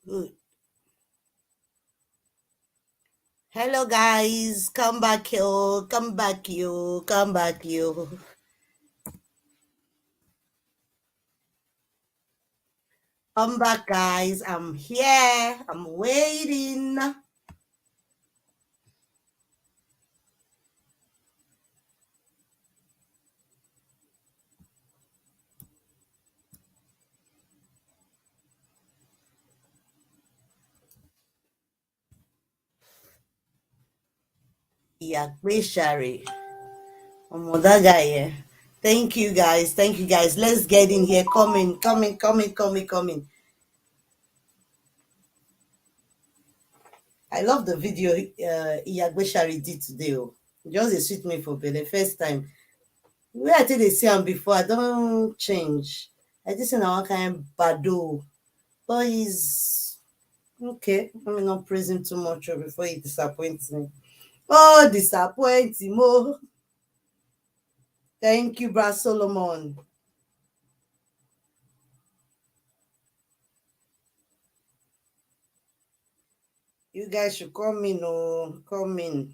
Good. Hello guys, come back yo, come back yo, come back yo. Come back guys, I'm here, I'm waiting. Yeah, please Shari. That guy here. Thank you guys. Let's get in here. Coming. I love the video Iyagbe Shari did today. Oh. Just a sweet me for the first time. Where I think they see him before, I don't change. I just say now one kind of bado. But he's okay. Let me not praise him too much before he disappoints me. Oh, disappoint him. Oh. Thank you, Brad Solomon. You guys should come in. Oh, come in.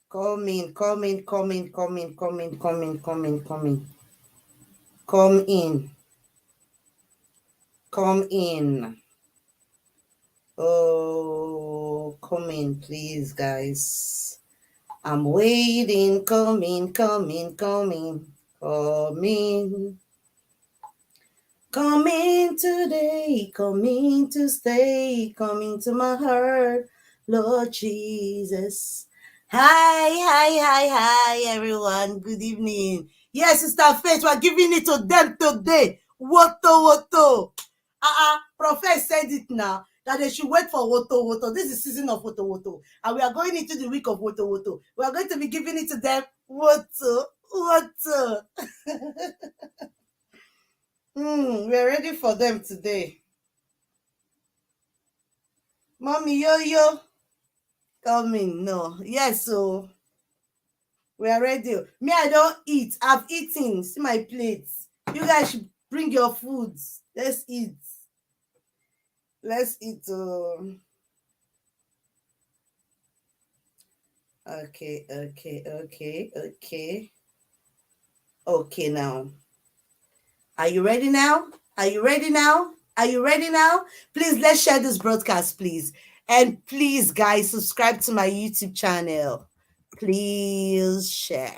Come in. Come in. Come in. Oh, come in, please, guys. I'm waiting. Come in. Coming today, coming to stay, coming to my heart, Lord Jesus. Hi, everyone. Good evening. Yes, Sister Faith, we're giving it to them today. Woto. Prophet said it now that they should wait for Woto. This is the season of Woto. And we are going into the week of Woto. We are going to be giving it to them. Woto. We're ready for them today. Mommy yo coming. No. Yes, so we are ready. Me, I don't eat. I've eaten. See my plates. You guys should bring your foods. Let's eat. Okay. Okay, now. Are you ready now? Please, let's share this broadcast, please. And please, guys, subscribe to my YouTube channel. Please share.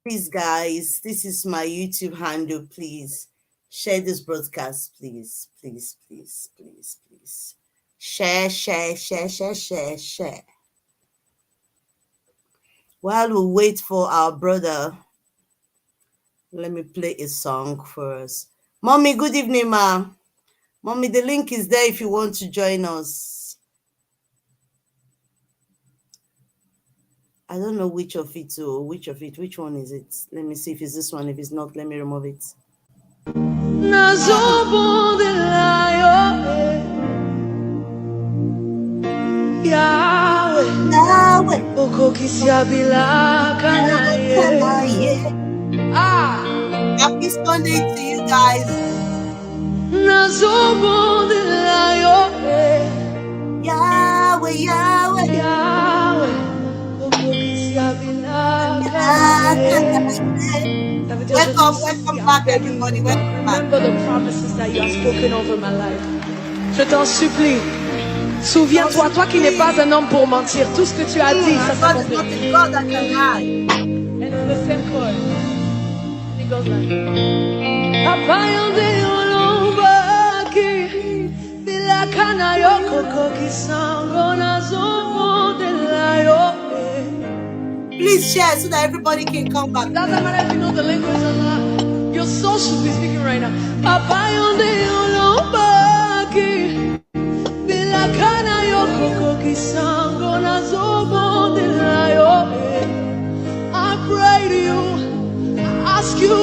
Please, guys, this is my YouTube handle. Please share this broadcast, please. Share. While we wait for our brother, let me play a song for us. Mommy, good evening, ma. Mommy, the link is there if you want to join us. I don't know which of it, which one is it? Let me see if it's this one. If it's not, let me remove it. Yahweh. Happy Sunday to you guys. Yahweh. Welcome back, everybody. Remember the promises that you have spoken over my life. Je t'en supplie. Souviens-toi, toi qui n'es pas un homme pour mentir, tout ce que tu as dit, ça s'accomplit. And it's the same chord. It goes like. Please share so that everybody can come back. Doesn't matter if you know the language or not. Your soul should be speaking right now. I pray to you, I ask you to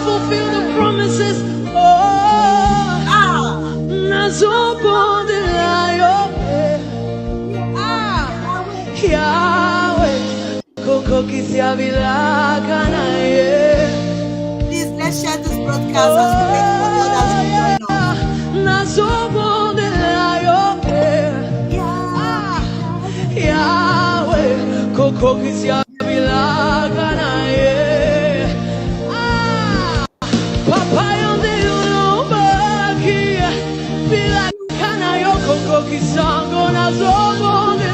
fulfill the promises. Yahweh, Please, let's share this broadcast as we wait for the others to join us. Yahweh, Koko Kisiabilagana, Papa yonde ulombaki, Bilakana yo Koko Kisango na zobonde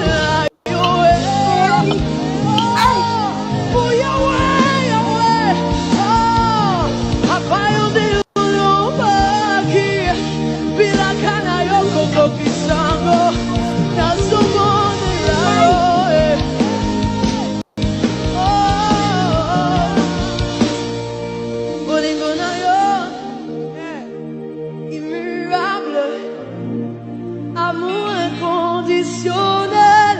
yo, oh Yahweh, Yahweh, oh Papa yonde ulombaki, Bilakana yo Koko Kisango na zobonde yo. Amour inconditionnel.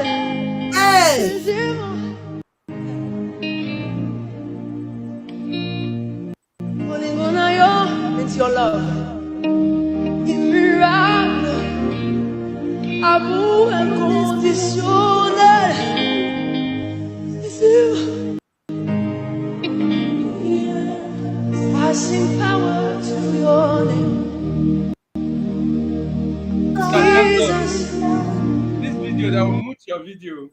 Hey! It's your love. Immuable. Amour inconditionnel. Passing power to your name. Jesus. This video, that will mute your video.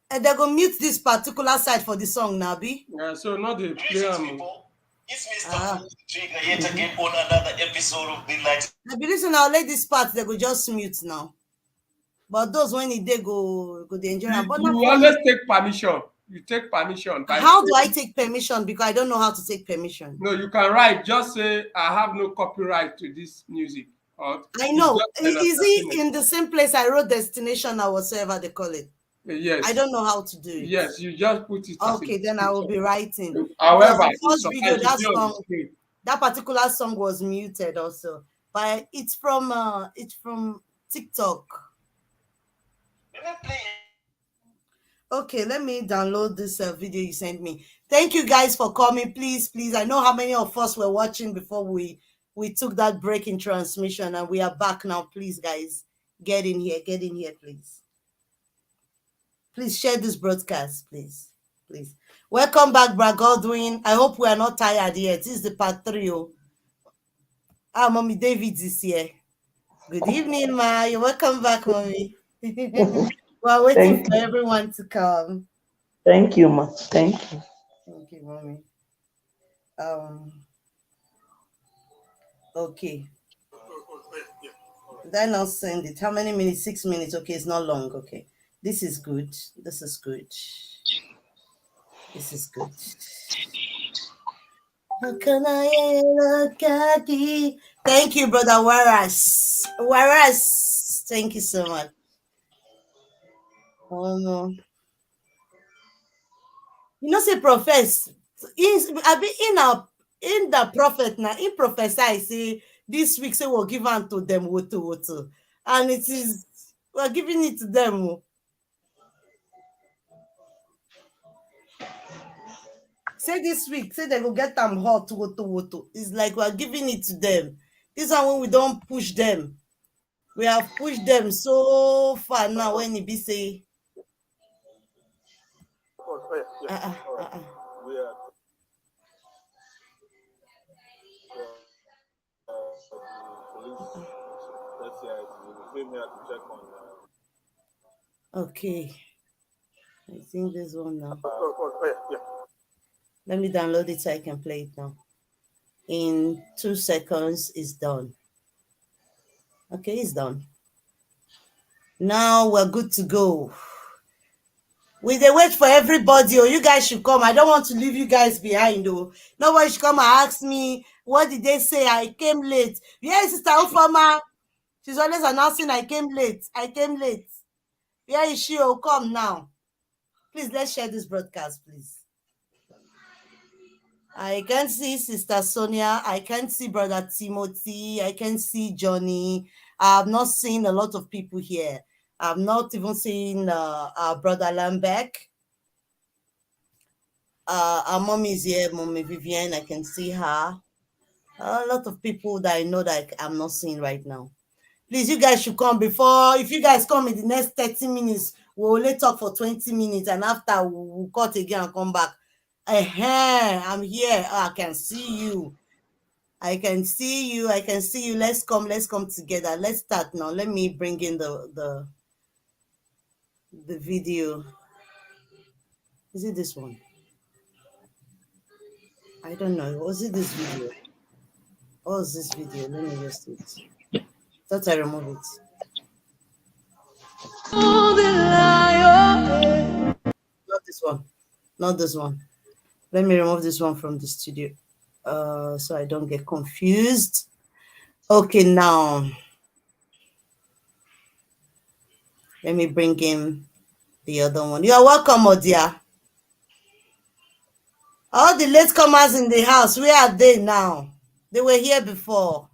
And they're going to mute this particular side for the song, Nabi. So not the player. It's Mr. Trigger yet again on another episode of the Light. I believe so now, let this part, they go just mute now. But those when they go the enjoy. You always take permission. You take permission. How do I take permission? Because I don't know how to take permission. No, you can write. Just say, I have no copyright to this music. I know. Is it in the same place I wrote destination or whatever they call it? Yes. I don't know how to do it. Yes, you just put it. Okay, then I will be writing. However, the first video, that particular song was muted also. But it's from TikTok. Okay, let me download this video you sent me. Thank you guys for coming. Please. I know how many of us were watching before we took that break in transmission, and we are back now. Please, guys, get in here, please. Please share this broadcast, please. Welcome back, Brad Godwin. I hope we are not tired yet. This is the part 3. Mommy David is here. Good evening, Ma. You're welcome back, Mommy. We're waiting for everyone to come. Thank you, Ma. Thank you. Thank you, Mommy. Okay. Did I not send it? How many minutes? 6 minutes. Okay, it's not long. Okay. This is good. Thank you, brother Waras. Thank you so much. Oh no. You know, say profess. I be in the prophet now. In prophesy, say this week say we'll give unto them woto. And it is we're giving it to them. Say this week, say they go get them hot woto. It's like we're giving it to them. This one when we don't push them. We have pushed them so far now when it be say okay. I think this one now. Let me download it so I can play it now. In 2 seconds, it's done. Okay, it's done. Now we're good to go. We dey wait for everybody. You guys should come. I don't want to leave you guys behind. Nobody should come and ask me, what did they say? I came late. Yeah, Sister Ufoma. She's always announcing I came late. Where is she? Oh, come now. Please, let's share this broadcast, please. I can see Sister Sonia. I can see Brother Timothy. I can see Johnny. I've not seen a lot of people here. I've not even seen our Brother Lambeck. Our mom is here, Mommy Vivienne. I can see her. A lot of people that I know that I'm not seeing right now. Please, you guys should come before. If you guys come in the next 30 minutes, we'll only talk for 20 minutes and after we'll cut again and come back. I'm here. Oh, I can see you. I can see you. I can see you. Let's come together. Let's start now. Let me bring in the video. Is it this one? I don't know. Was it this video? What was this video? Let me just see it. Thought I remove it. Not this one. Not this one. Let me remove this one from the studio. So I don't get confused. Okay, now let me bring in the other one. You are welcome, Odia. All the latecomers in the house, where are they now? They were here before.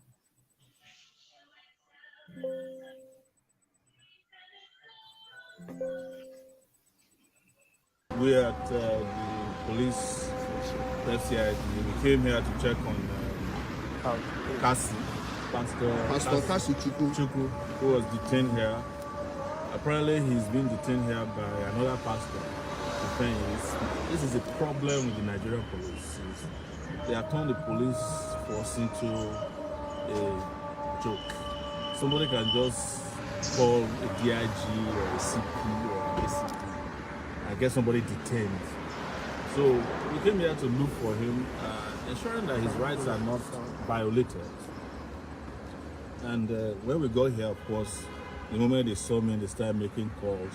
We at the police FCID. We came here to check on Pastor Kasi Chukwu, who was detained here. Apparently, he's been detained here by another pastor. The thing is, this is a problem with the Nigerian police. They have turned the police force into a joke. Somebody can just call a DIG or a CP or a ACP and get somebody detained. So we came here to look for him, ensuring that his rights are not violated. And when we got here, of course, the moment they saw me, they started making calls.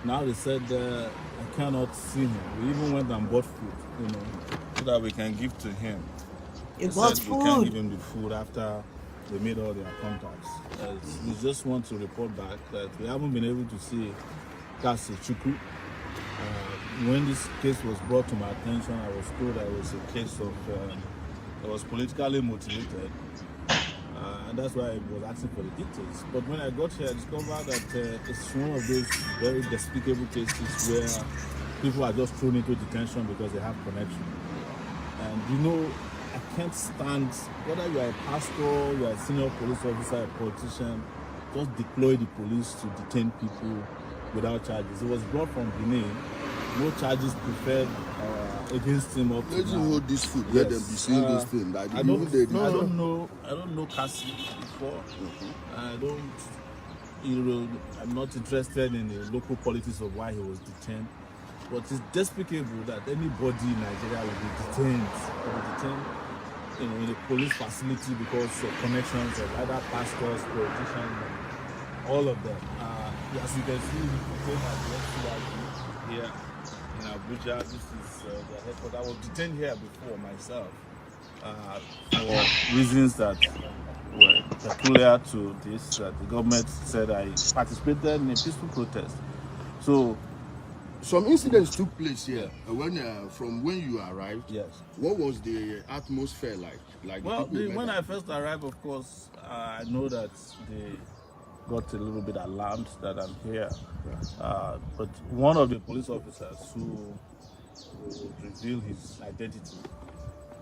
Now they said I cannot see him. We even went and bought food, so that we can give to him. You bought food? We can't give him the food after they made all their contacts. We just want to report back that we haven't been able to see Kasi Chukwu. When this case was brought to my attention, I was told that it was a case of that was politically motivated. And that's why I was asking for the details. But when I got here, I discovered that it's one of those very despicable cases where people are just thrown into detention because they have connection. And I can't stand, whether you are a pastor, you are a senior police officer, a politician, just deploy the police to detain people without charges. It was brought from Benin. No charges preferred against him up to Let's now. hold this food. Let them be seeing this thing. Like I don't know Kasi before. I'm not interested in the local politics of why he was detained. But it's despicable that anybody in Nigeria will be detained. In a police facility because of connections of other pastors, politicians, all of them. As you can see, we detained at the FCID here in Abuja. This is the headquarters. I was detained here before myself for reasons that were peculiar to this. The government said I participated in a peaceful protest. So some incidents took place here from when you arrived. yes. What was the atmosphere like? Well, when I first arrived, of course, I know that they got a little bit alarmed that I'm here. But one of the police officers who revealed his identity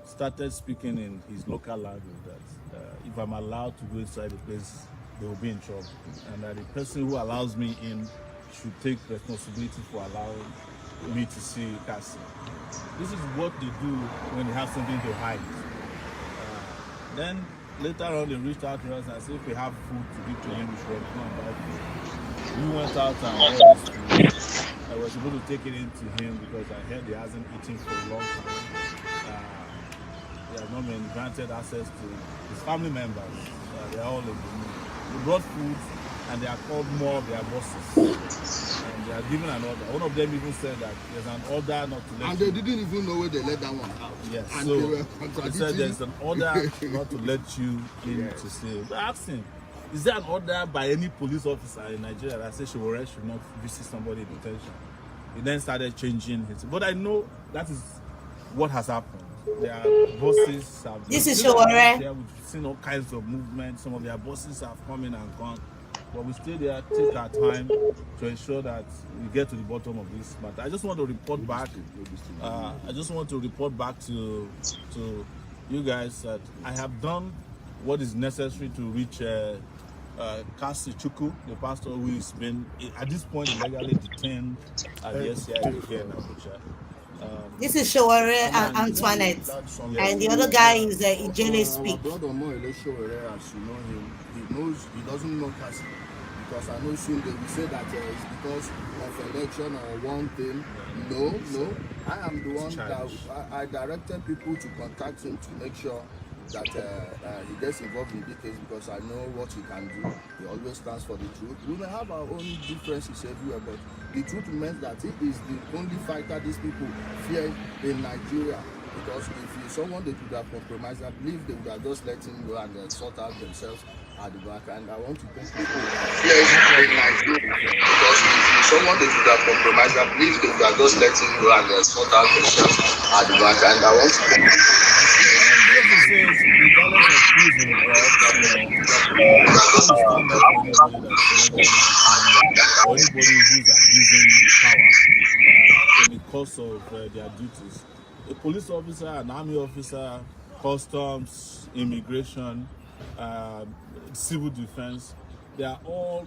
started speaking in his local language that if I'm allowed to go inside the place, they will be in trouble. And that the person who allows me in should take responsibility for allowing me to see Kasi. This is what they do when they have something to hide. Then later on, they reached out to us and said, if we have food to give to him, we should come and buy food. We went out and bought this food. I was able to take it into him because I heard he hasn't eaten for a long time. He has not been granted access to his family members. They're all in the mood. We brought food and they are called more of their bosses. And they are given an order. One of them even said that there's an order not to let and they didn't even know where they let that one out. Yes, And so they were they contradicting. said there's an order not to let you in to stay. We asked him, is there an order by any police officer in Nigeria that says Showore should not visit somebody in detention? He then started changing his. But I know that is what has happened. Their bosses have. This is Showore. We've seen all kinds of movements. Some of their bosses have come in and gone. But we stay there, take our time to ensure that we get to the bottom of this matter. I just want to report back. To you guys that I have done what is necessary to reach Kasi Chuku, the pastor who is been at this point illegally detained at the SCID here in Abuja. This is Showore and Antoinette, and the other guy is Ijele Speak. Our brother Mo Eleshowere, as you know him, he doesn't know Kasi. Because I know soon they will say that it's because of election or one thing. No. I am the one that I directed people to contact him to make sure that he gets involved in the case, because I know what he can do. He always stands for the truth. We may have our own differences everywhere, but the truth means that he is the only fighter these people fear in Nigeria. Because if he's someone they could have compromised, I believe they would have just let him go and sort out themselves at the back. And I want to thank you. Yes, in Nigeria. Because if he's someone they could have compromised, I believe they would have just let him go and sort out themselves at the back. And I want to thank you. Regardless of who's involved, I will stand up for anybody that's legally detained or anybody who's abusing power in the course of their duties. A police officer, an army officer, customs, immigration, civil defense, they are all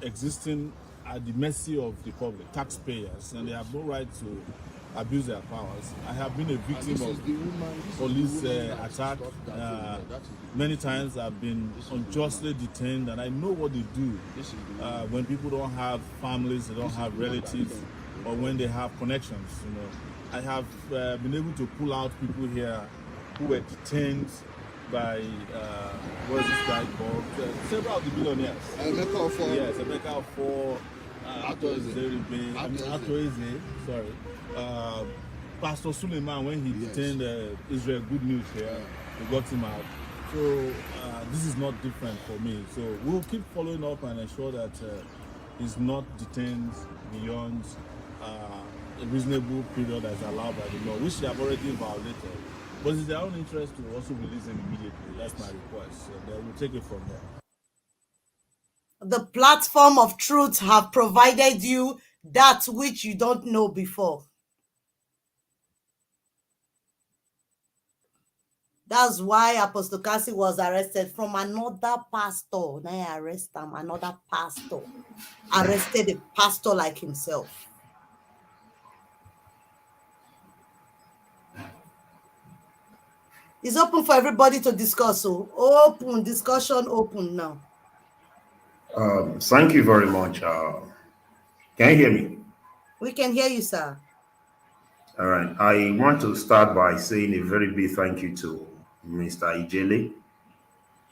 existing at the mercy of the public, taxpayers, and they have no right to abuse their powers. I have been a victim of police attack. Many times I've been unjustly detained, and I know what they do when people don't have families, they don't have relatives, or when they have connections. I have been able to pull out people here who were detained by what is this guy called? Several of the billionaires. Yes, Emeka for sorry. Pastor Suleiman, when he detained Israel Good News here, we got him out. So this is not different for me. So we'll keep following up and ensure that he's not detained beyond a reasonable period as allowed by the law, which they have already violated. But it's their own interest to also release him immediately. That's my request. So we'll take it from there. The platform of truth have provided you that which you don't know before. That's why Apostle Kasi was arrested from another pastor. Now I arrest him, another pastor. Arrested a pastor like himself. It's open for everybody to discuss. So open discussion, open now. Thank you very much. Can you hear me? We can hear you, sir. All right. I want to start by saying a very big thank you to Mr. Ijele.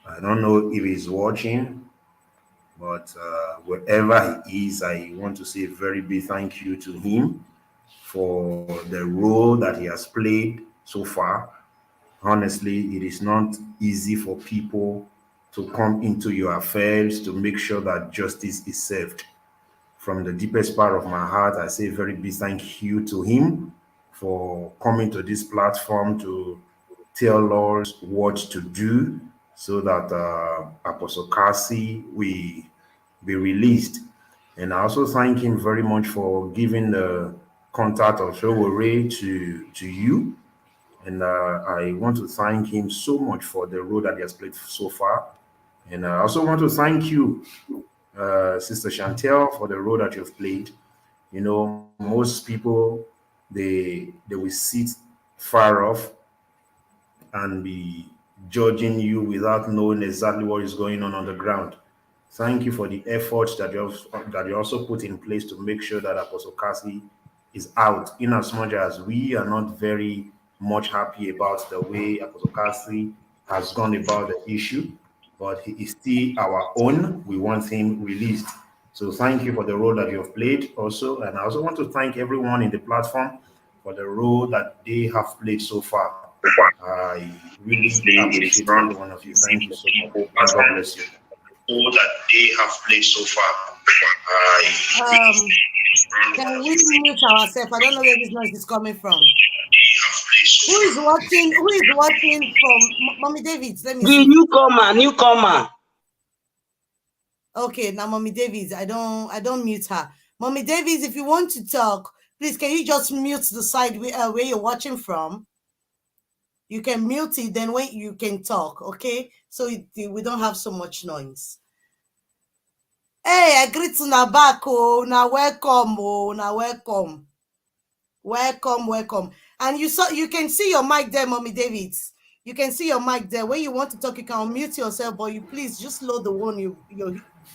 I don't know if he's watching, but wherever he is, I want to say a very big thank you to him for the role that he has played so far. Honestly, it is not easy for people to come into your affairs to make sure that justice is served. From the deepest part of my heart, I say a very big thank you to him for coming to this platform to tell us what to do so that Apostle Kasi will be released. And I also thank him very much for giving the contact of Showore to you. And I want to thank him so much for the role that he has played so far. And I also want to thank you, Sister Chantel, for the role that you've played. Most people, they will sit far off and be judging you without knowing exactly what is going on the ground. Thank you for the efforts that you also put in place to make sure that Apostle Kasi is out, in as much as we are not very much happy about the way Apostle Kasi has gone about the issue, but he is still our own. We want him released. So thank you for the role that you have played also. And I also want to thank everyone in the platform for the role that they have played so far. I really appreciate every one of you. Thank you so much. And God bless you. All that they have played so far. Can we mute ourselves? I don't know where this noise is coming from. Who is watching? Who is watching from Mommy Davids? Let me see. Newcomer. Okay, now Mommy Davids, I don't mute her. Mommy Davids, if you want to talk, please can you just mute the side where you're watching from? You can mute it, then when you can talk, okay? So we don't have so much noise. Hey, I greet una back, oh, na welcome, oh, na welcome. Welcome. And you can see your mic there, Mommy Davids. You can see your mic there. When you want to talk, you can unmute yourself, but you please just load the one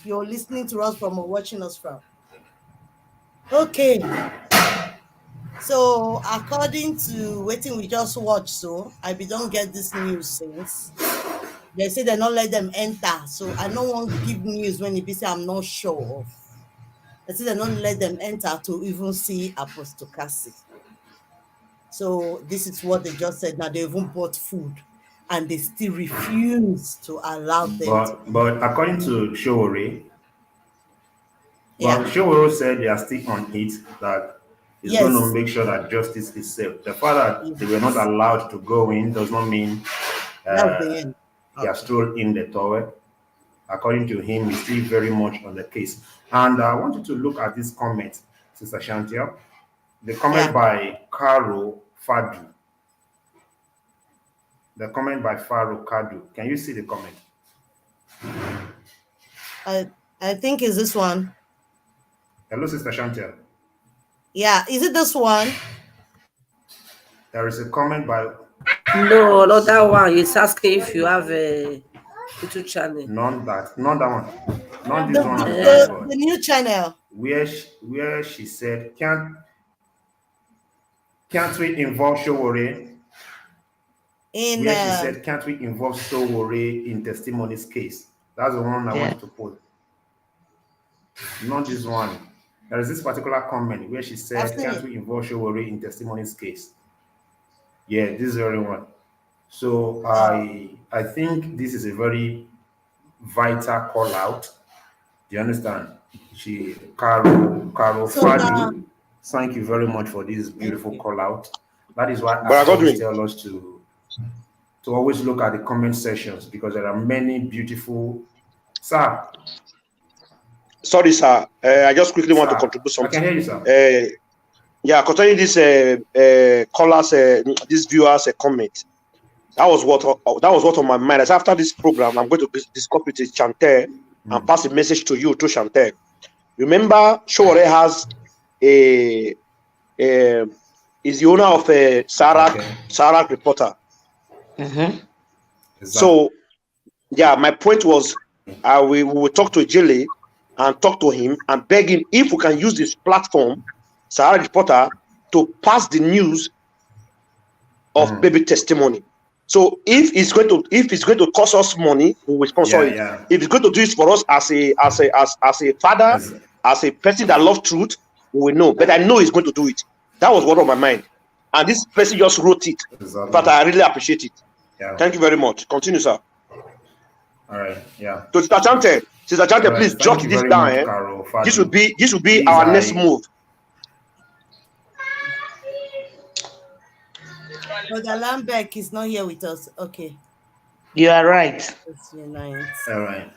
you're listening to us from or watching us from. Okay. So according to waiting, we just watch. So I don't get this news since they say they not let them enter. So I don't want to give news when it be say I'm not sure of. They say they not let them enter to even see Apostle Cassie. So this is what they just said. Now they even bought food, and they still refuse to allow them to. But according to Showore, Yeah. but Showore said they are still on it, that it's going to Yes. make sure that justice is served. The fact that they were not allowed to go in does not mean That's the end. he has thrown in the towel. According to him, he's still very much on the case. And I want you to look at this comment, Sister Chantia. The comment by Caro Fadu. The comment by Faro Kadu. Can you see the comment? I think it's this one. Hello, Sister Chantia. Yeah, is it this one? There is a comment by. No, not that one. It's asking if you have a YouTube channel. Not that one. Not this one. The new channel. Where she said, can't we involve Showore? Where she said, can't we involve Showore in testimony's case? That's the one I want to put. Not this one. There is this particular comment where she said, can't we involve Showore in testimony's case? Yeah, this is very one. So I think this is a very vital call out. Do you understand? Caro Fadu, thank you very much for this beautiful call out. That is why I always tell us to always look at the comment sections, because there are many beautiful. Sir. Sorry, sir. I just quickly want to contribute something. I can hear you, sir. Yeah, concerning this callers, this viewers comment. That was what on my mind. As after this program, I'm going to discuss with Chantel and pass a message to you to Chantel. Remember, Showore has is the owner of a Sarak Reporter. Mm-hmm. Exactly. So, yeah, my point was, we will talk to Jilly and talk to him and beg him if we can use this platform, Sarak Reporter, to pass the news of baby testimony. So if it's going to cost us money, we will sponsor it. Yeah. If it's going to do it for us as a father, as a person that loves truth, we will know. But I know he's going to do it. That was what on my mind. And this person just wrote it. Exactly. But I really appreciate it. Yeah. Thank you very much. Continue, sir. All right. Yeah. So Sister Chante, please jot this down. This will be our next move. Brother Lambek is not here with us. Okay. You are right. All right.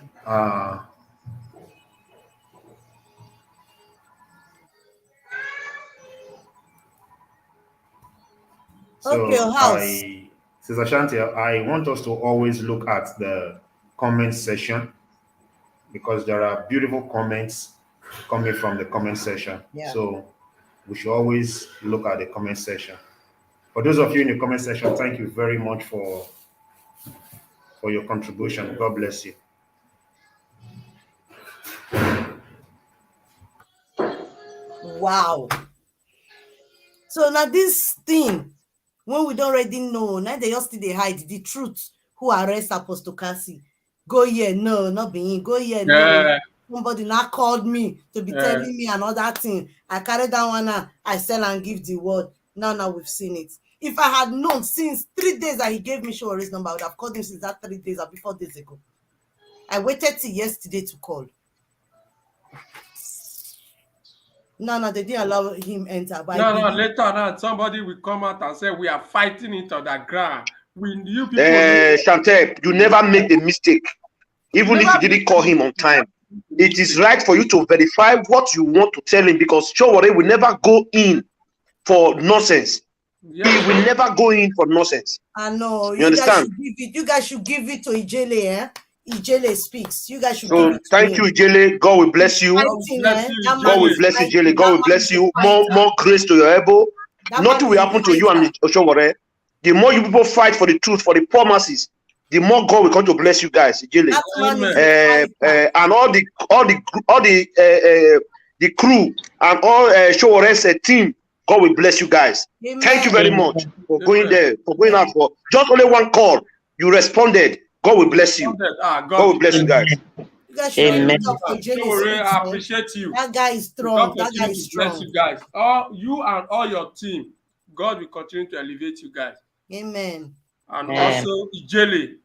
Okay, Sister Chantia, I want us to always look at the comment section, because there are beautiful comments coming from the comment section. Yeah. So we should always look at the comment section. For those of you in the comment section, thank you very much for your contribution. God bless you. Wow. So now this thing, when we don't already know, now they just they hide the truth. Who arrest Apostle Cassie? Go here, no, not being. Go here, no. Somebody now called me to be telling me another thing. I carry that one now. I sell and give the word. Now we've seen it. If I had known since 3 days that he gave me Showore's number, I would have called him since that 3 days or before days ago. I waited till yesterday to call. No, they didn't allow him enter. But later on, somebody will come out and say, we are fighting it on the ground. You people Chantel, you never make a mistake. Even if you didn't call him on time. It is right for you to verify what you want to tell him, because Showore will never go in for nonsense. Yeah. He will never go in for nonsense. I know. You understand? You guys should give it to Ijele, eh? Ijele speaks. You guys should give So it to thank him. you, Ijele. God will bless you. Fighting, bless eh? you, That God man will is bless you, fighting. Ijele. God That will man bless is a you. fighter. More grace to your elbow. That Nothing man will is a happen to you and fighter. Oshowore. The more you people fight for the truth, for the poor masses, the more God will come to bless you guys, Ijele. That man is Amen. a fighter. And all the crew and all Showore's team, God will bless you guys. Thank you Amen. very much for going Amen. there, for going out for just only one call. You responded. God will bless you. God God will bless you guys. You guys should give it up for Ijele Don't worry, speaks, I eh? appreciate you. That guy is God strong. That guy continue is to bless strong. you guys. All you and all your team, God will continue to elevate you guys. Amen. And Amen. also Ijele.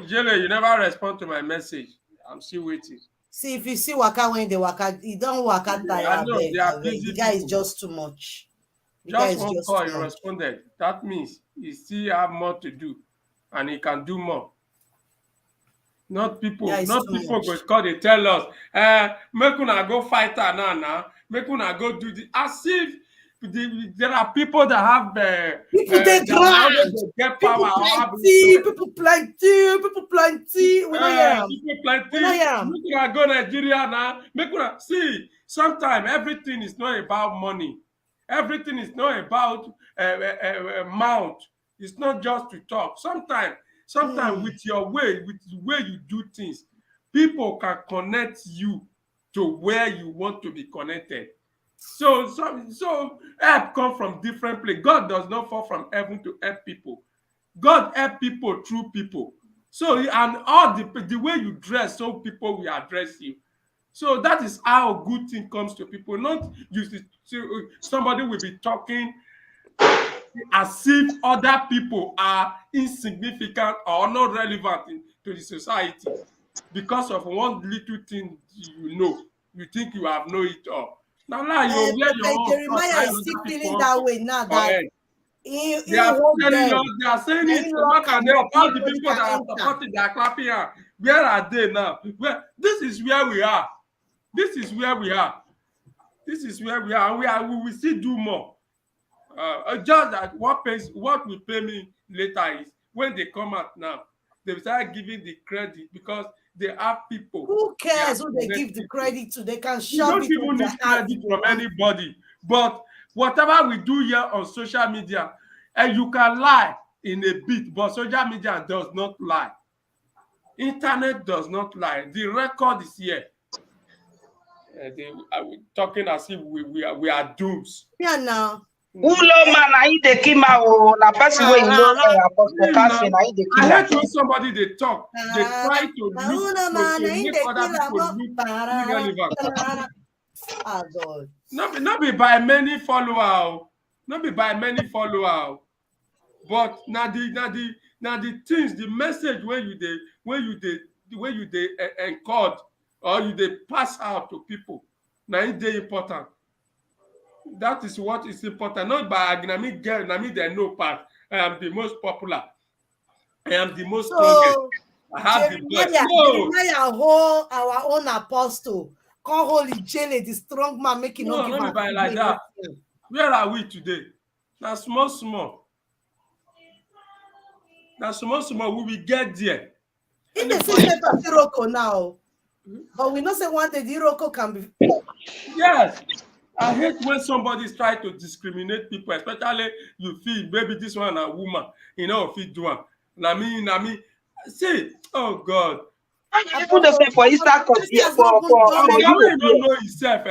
Ijele, you never respond to my message. I'm still waiting. See, if you see Waka when they waka, he don't waka I tire. know they are busy The guy is people. just too much. The guy Just is one just call, too he much. responded. That means he still have more to do, and he can do more. Not people, Yeah, it's not too people much. go call they tell us, make una go fight her now, make una go do the as if there are people that have People they that grand. always get People power or have plenty. influence. People plenty. People plenty. We don't hear him. People We don't plenty. hear him. Make una go Nigeria now. Make una see. Sometimes everything is not about money. Everything is not about mouth. It's not just to talk. Sometimes with your way, with the way you do things, people can connect you to where you want to be connected. So help come from different places. God does not fall from heaven to help people. God help people through people. So and all the way you dress, so people will address you. So that is how a good thing comes to people. Not somebody will be talking as if other people are insignificant or not relevant to the society because of one little thing you know. You think you have know it all. Now you wear your own clothes, Jeremiah is still feeling that way now that he they are hold telling them. us, they are saying Now it. he Look lock at am them, up. all the Nobody people that can are enter. supporting, they are clapping hand. Where are they now? This is where we are. This is where we are. This is where we are. We will still do more. Just that what will pay me later is when they come out now, they start giving the credit because they have people. Who cares who they give the credit to? They can shove don't it even in their need ass credit if they from want. anybody. But whatever we do here on social media, and you can lie in a bit, but social media does not lie. Internet does not lie. The record is here. They are talking as if we are dooms. Yeah, now. Ulo man, I eat the kima o. Na person wey you know Apostle Cassie, I eat the I hate kima. when somebody they talk, they try to look to make other people look irrelevant. Ah, God. Not be by many followers, not be by many followers, but now the things, the message when you encode or you they pass out to people. Now it dey important. That is what is important. Not by Agnami girl, Nami they know part. I am the most popular. I am the most strongest. I have the best. No, Jeremiah hold our own apostle. Call holy Ijele, the strong man, making no give not be am by like that. Where are we today? Now small. Now small, we will get there. If they say set up Iroko now, but we know say one day the Iroko can be. Yes. I hate when somebody is trying to discriminate people, especially you feel maybe this one a woman, you know, if you do one. Na me. See, oh God. You put yourself for Easter court here for Ogawe you. don't know himself,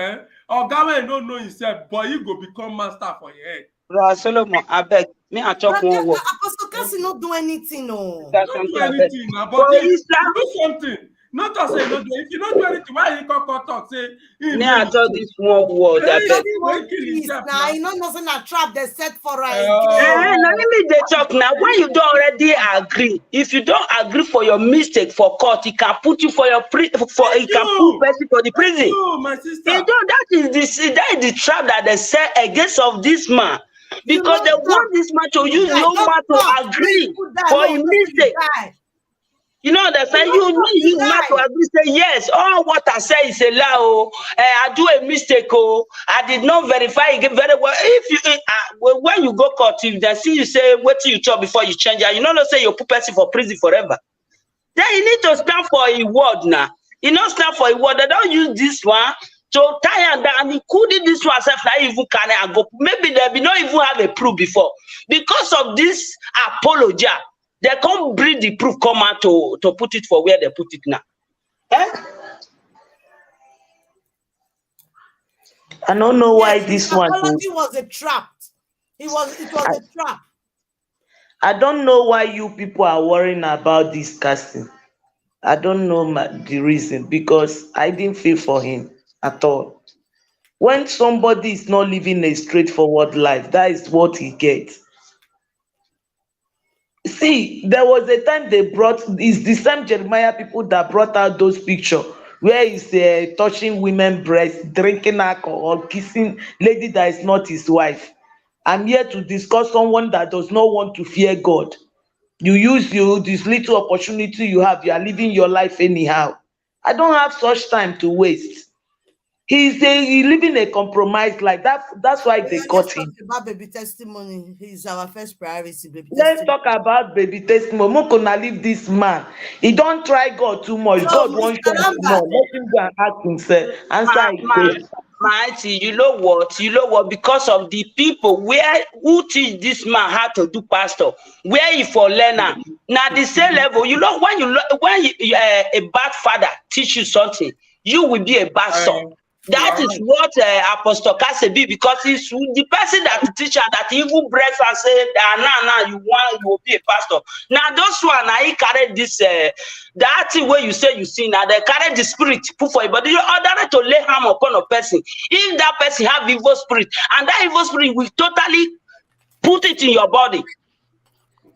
Ogawe don't know himself, but he go become master for your head. Brother Solomon, I beg, me I chop one word. Apostle Cassie not do anything, no. Don't do anything now, but if you do something. Not to say no do. If you don't do anything, why you come talk? Say me I chop this one word. I beg. Now you know nothing a trap they set for her Now let me dey talk now. When you don't already agree, if you don't agree for your mistake for court, it can put you for your it can put person for the prison. You, my sister. That is the trap that they set against of this man. Because they want this man to use no man to agree for a mistake. You know that saying you use man to agree, say yes, all what I say is a lie. I do a mistake. I did not verify it very well. If you when you go court, if they see you say wait till you chop before you change it, you know say you put person for prison forever. Then you need to stand for a word now. You not stand for a word. They don't use this one to tie and down. And including this one self like even can I go. Maybe they be not even have a proof before. Because of this apology, they can't bring the proof come out to put it for where they put it now. Eh? I don't know why Yes, his this one. apology was a trap. It was a trap. I don't know why you people are worrying about this casting. I don't know the reason because I didn't feel for him at all. When somebody is not living a straightforward life, that is what he gets. See, there was a time they brought, it's the same Jeremiah people that brought out those pictures where he's touching women breasts, drinking alcohol, kissing lady that is not his wife. I'm here to discuss someone that does not want to fear God. You use this little opportunity you have, you are living your life anyhow. I don't have such time to waste. He living a compromised life. That's why they Let's caught talk him. about baby testimony. He's our first priority, baby Let's testimony. talk about baby testimony. Make una leave this man. He don't try God too much. So, God wants Mr. shine Lambert, small. Let him go and ask himself. Answer his My question. auntie, you know what? You know what? Because of the people where who teach this man how to do pastor, where he for learner. Now the same level. You know when a bad father teach you something, you will be a bad son. You That are is right. what Apostle Kase be, because it's the person that teach her that even breaks and say, now you will be a pastor. Now those one now he carry this that thing where you say you see now they carry the spirit put for you, but you order to lay harm upon a person. If that person have evil spirit, and that evil spirit will totally put it in your body.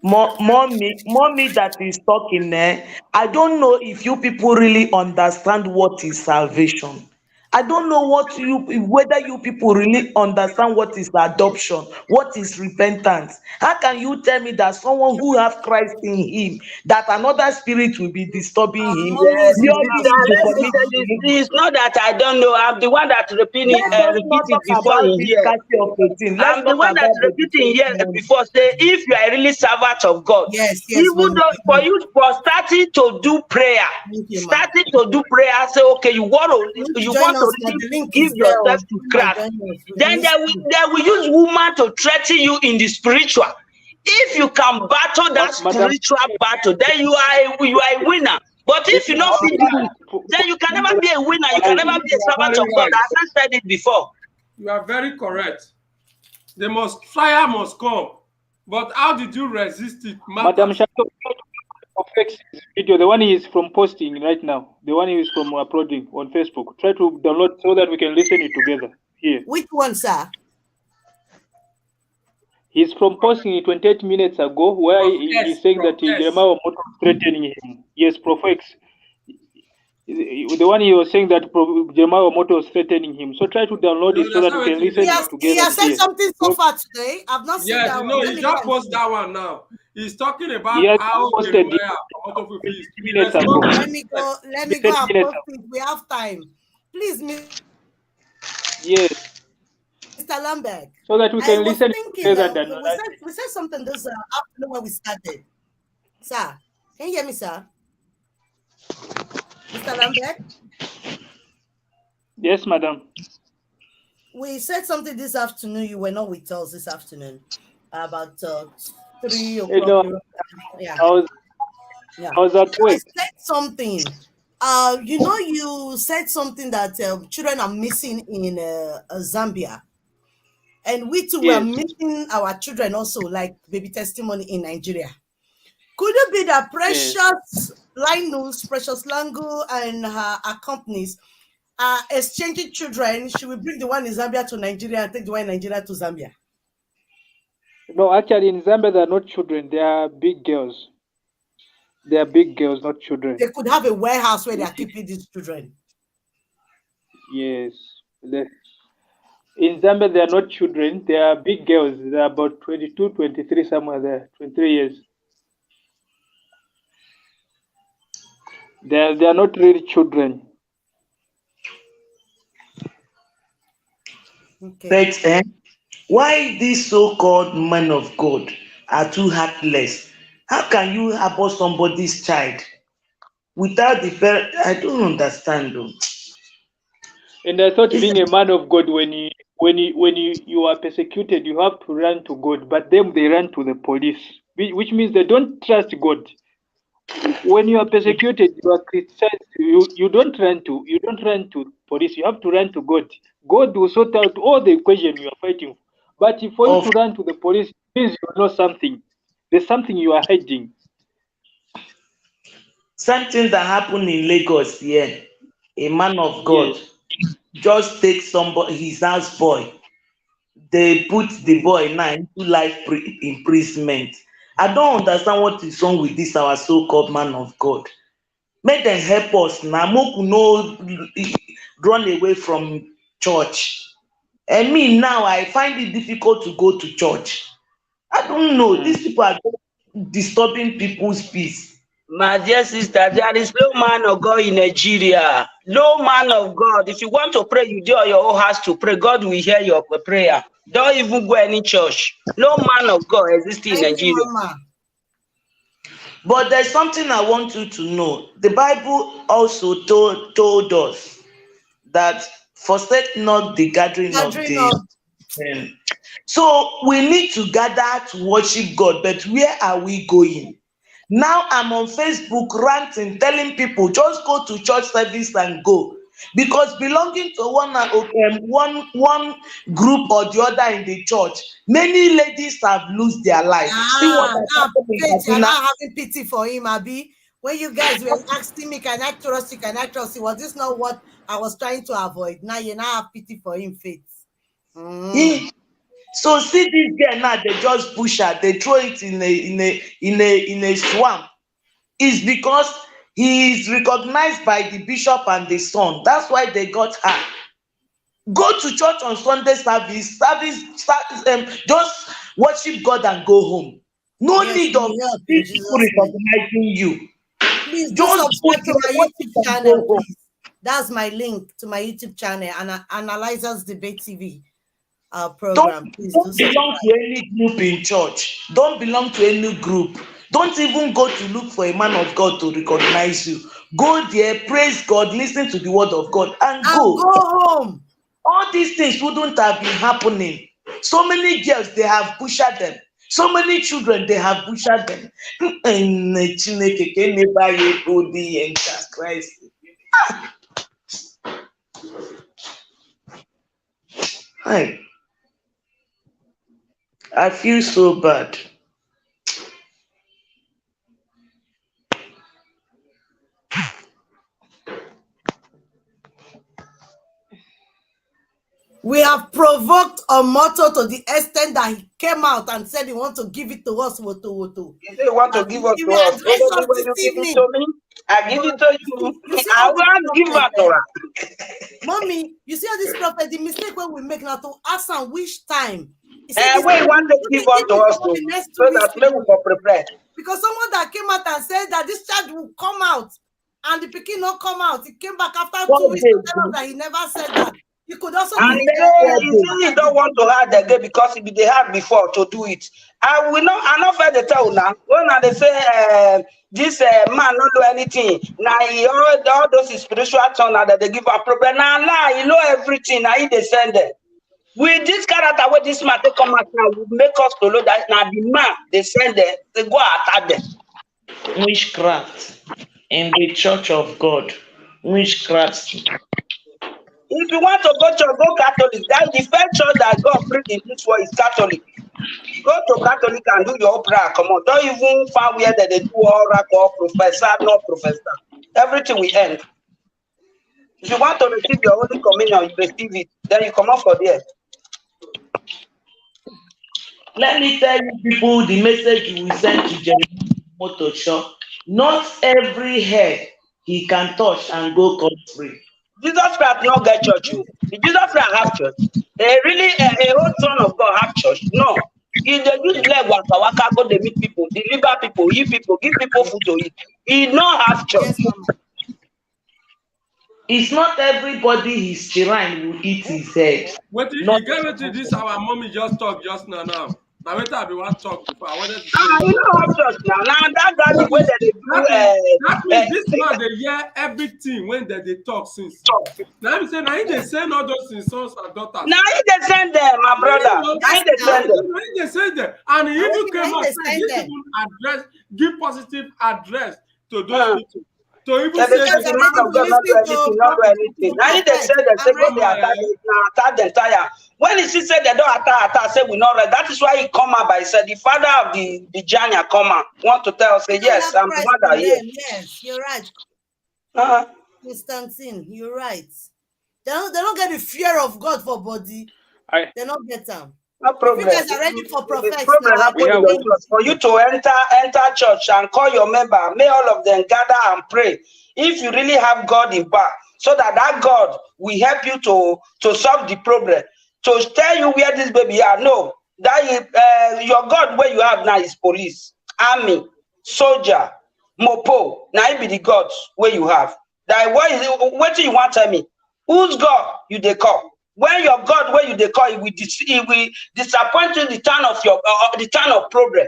Mommy that is talking there. I don't know if you people really understand what is salvation. I don't know whether you people really understand what is adoption, what is repentance. How can you tell me that someone who have Christ in him, that another spirit will be disturbing him? mommy is in Your the Purely house. sister, to let Let's me commit tell talk. you, sin. it's not that I don't know. I'm the one that Let us repeat not it talk before about in this here. casting of a thing. Let's I'm the talk one about that's the repeating here testimony. before. Say, if you are really servant of God, Yes, even mommy. though for you for starting to do prayer, Thank you, ma. starting to do prayer, say, okay, you You need to join want to us now. really The link give is there. yourself to Come and Christ. join us. We Then miss you. they will use woman to threaten you in the spiritual. If you can battle that Madam, spiritual battle, then you are a winner. But if you don't fit win, then you can never be a winner. You can never be a You are servant very of God. right. I've said it before. You are very correct. Fire must come. But how did you resist it Madam matters. Shato affects his video, the one he is from posting right now, the one he is from uploading on Facebook. Try to download so that we can listen it together here. Which one, sir? He's from posting it 28 minutes ago, where he's saying that Jeremiah was threatening him. Yes, Prof X. The one he was saying that Jeremiah Moto was threatening him. So try to download it so that we can listen it He together has said here. something so far today. I've not seen Yes, that you one. know, Let he me go just and post see. that one now. He's talking He about has how posted it Jeremiah is 20 minutes ago. Let me go. Let me go 30 and minutes post it. We have time. Please, Yes, Mr. Lambert. so that we I can was listen thinking together. Than we said something this afternoon when we started. Sir, can you hear me, sir? Mr. Lambert? Yes, madam. We said something this afternoon. You were not with us this afternoon about 3 o'clock. No, Yeah. I was at I work. said something. You said something that children are missing in Zambia. And we too were Yes. missing our children also, like baby testimony in Nigeria. Could it be that Yes. Precious Linus, Precious Lango, and her companies are exchanging children? Should we bring the one in Zambia to Nigeria and take the one in Nigeria to Zambia? No, actually, in Zambia, they are not children. They are big girls. They are big girls, not children. They could have a warehouse where they are keeping these children. Yes. In Zambia, they are not children. They are big girls. They are about 22, 23, somewhere there, 23 years. They are not really children. Okay. But why these so-called men of God are too heartless? How can you abort somebody's child? without the parent. I don't understand though. And I thought It's being a man of God, when you are persecuted, you have to run to God. But them they run to the police, which means they don't trust God. When you are persecuted, you are criticized. You don't run to police. You have to run to God. God will sort out all the equation you are fighting. But for you of to run to the police, it means you know something. There's something you are hiding. something that happened in Lagos here. A man of God Yes. just take somebody his house boy. They put the boy now into life imprisonment. I don't understand what is wrong with this our so-called man of God. Make them help us now. Make we no run away from church. And me now, I find it difficult to go to church. I don't know. Mm. These people are disturbing people's peace. My dear sister, there is no man of God in Nigeria. No man of God. If you want to pray, you do your own house to pray. God will hear your prayer. Don't even go any church. No man of God exists in Thank you, Nigeria. Mama. But there's something I want you to know. The Bible also told us that forsake not the gathering of Gathering the of so we need to gather to worship God, but where are we going? Now I'm on Facebook ranting, telling people just go to church service and go. Because belonging to one group or the other in the church, many ladies have lost their life. See what has now happened in Faith, you're Kaduna. not having pity for him, Abi. When you guys were asking me, can I trust you? Can I trust you? Was this not what I was trying to avoid? Now you now have pity for him, Faith. Hmm. So see this girl now, they just push her, they throw it in a swamp. It's because he is recognized by the bishop and the son. That's why they got her. Go to church on Sunday just worship God and go home. No Yes, need we of will help in these people Jesus' name. recognizing you. Please do Just go subscribe to there, my worship YouTube and channel, go home. please. That's my link to my YouTube channel, Analyzers Debate TV program. Please do Don't belong subscribe. to any group in church. Don't belong to any group. Don't even go to look for a man of God to recognize you. Go there, praise God, listen to the word of God, and And go go. home. All these things wouldn't have been happening. So many girls, they have pushed them. So many children, they have pushed them. And Chineke can never yet go the enter Christ. Hi, I feel so bad. We have provoked Omoto to the extent that he came out and said he wants to give it to us, Woto. You say you want to And give us he to will us. address Only us when this you give it evening. to me, I give it to you. You see I all these won't give prophets, it to her. Mommy, you see all this prophet, the mistake when we make now to ask am which time. He said this Where you time, want to put give it us if to it's us for to, the next so 2 weeks that to maybe we go. can prepare. Because someone that came out and said that this child will come out and the pikin not come out. He came back after 2 weeks to tell us that he never said that. You could also And then you see you don't want to hard again because it be they had before to do it. I will not. I not fair the tell now. When they say this man not do anything. Now all those spiritual tongue that they give a problem. Now you know everything. Now he they send them. With this character where this man they come out now will make us to know that now the man they send them, they go attack them. Witchcraft in the church of God. Witchcraft. If you want to go church, go Catholic. That the first church that God bring in this world is Catholic. Go to Catholic and do your prayer. Come on, don't even find where that they do oracle or professor, no professor. Everything we end. If you want to receive your Holy Communion, you receive it. Then you come out for there. Let me tell you people the message you will send to Jeremiah Motor Shop. Not every head he can touch and go cut free. Jesus Christ not get church. Did Jesus Christ have church? Really a whole son of God have church? No. He dey use leg waka go dey meet people, deliver people, eat people, give people food to eat. He not have church. Yes, Mama. It's not everybody his shrine will eat his head. What Not you get it to this our mommy just talk just now. Now wait I be one talk before. I wanted to say You know what church now? Now that the way that they that means this do man they hear everything when they talk since. Now I'm saying now they send all those his sons and daughters. now they send them, my brother. Now Yes, they send them. Now they send them, and he even came now and they said send this them. even address, give positive address to those people. To even They say say Because the I'm man ready of to God not do listen anything, not do anything. to Now they prophet. say they I'm go ready. they attack them tire. When he said they don't attack, say we not ready. That is why he come out by said the father of the Janya come out want to tell us say Don't yes, have I'm the Christ mother in here. them. Yes, you're right. Uh-huh. Constantine, you're right. They don't get the fear of God for body. They don't get them. No If you problem. guys are ready for The prophets problem now, I happen in can your bring church. For you to enter church and call your member, may all of them gather and pray. If you really have God in back, so that God will help you to solve the problem. To tell you where this baby are. No, that is, your God where you have now is police, army, soldier, mopo. Now it be the gods where you have. That what do you want to tell me? Whose God you they call? When your God where you they call, it will disappoint you the turn of your the turn of problem.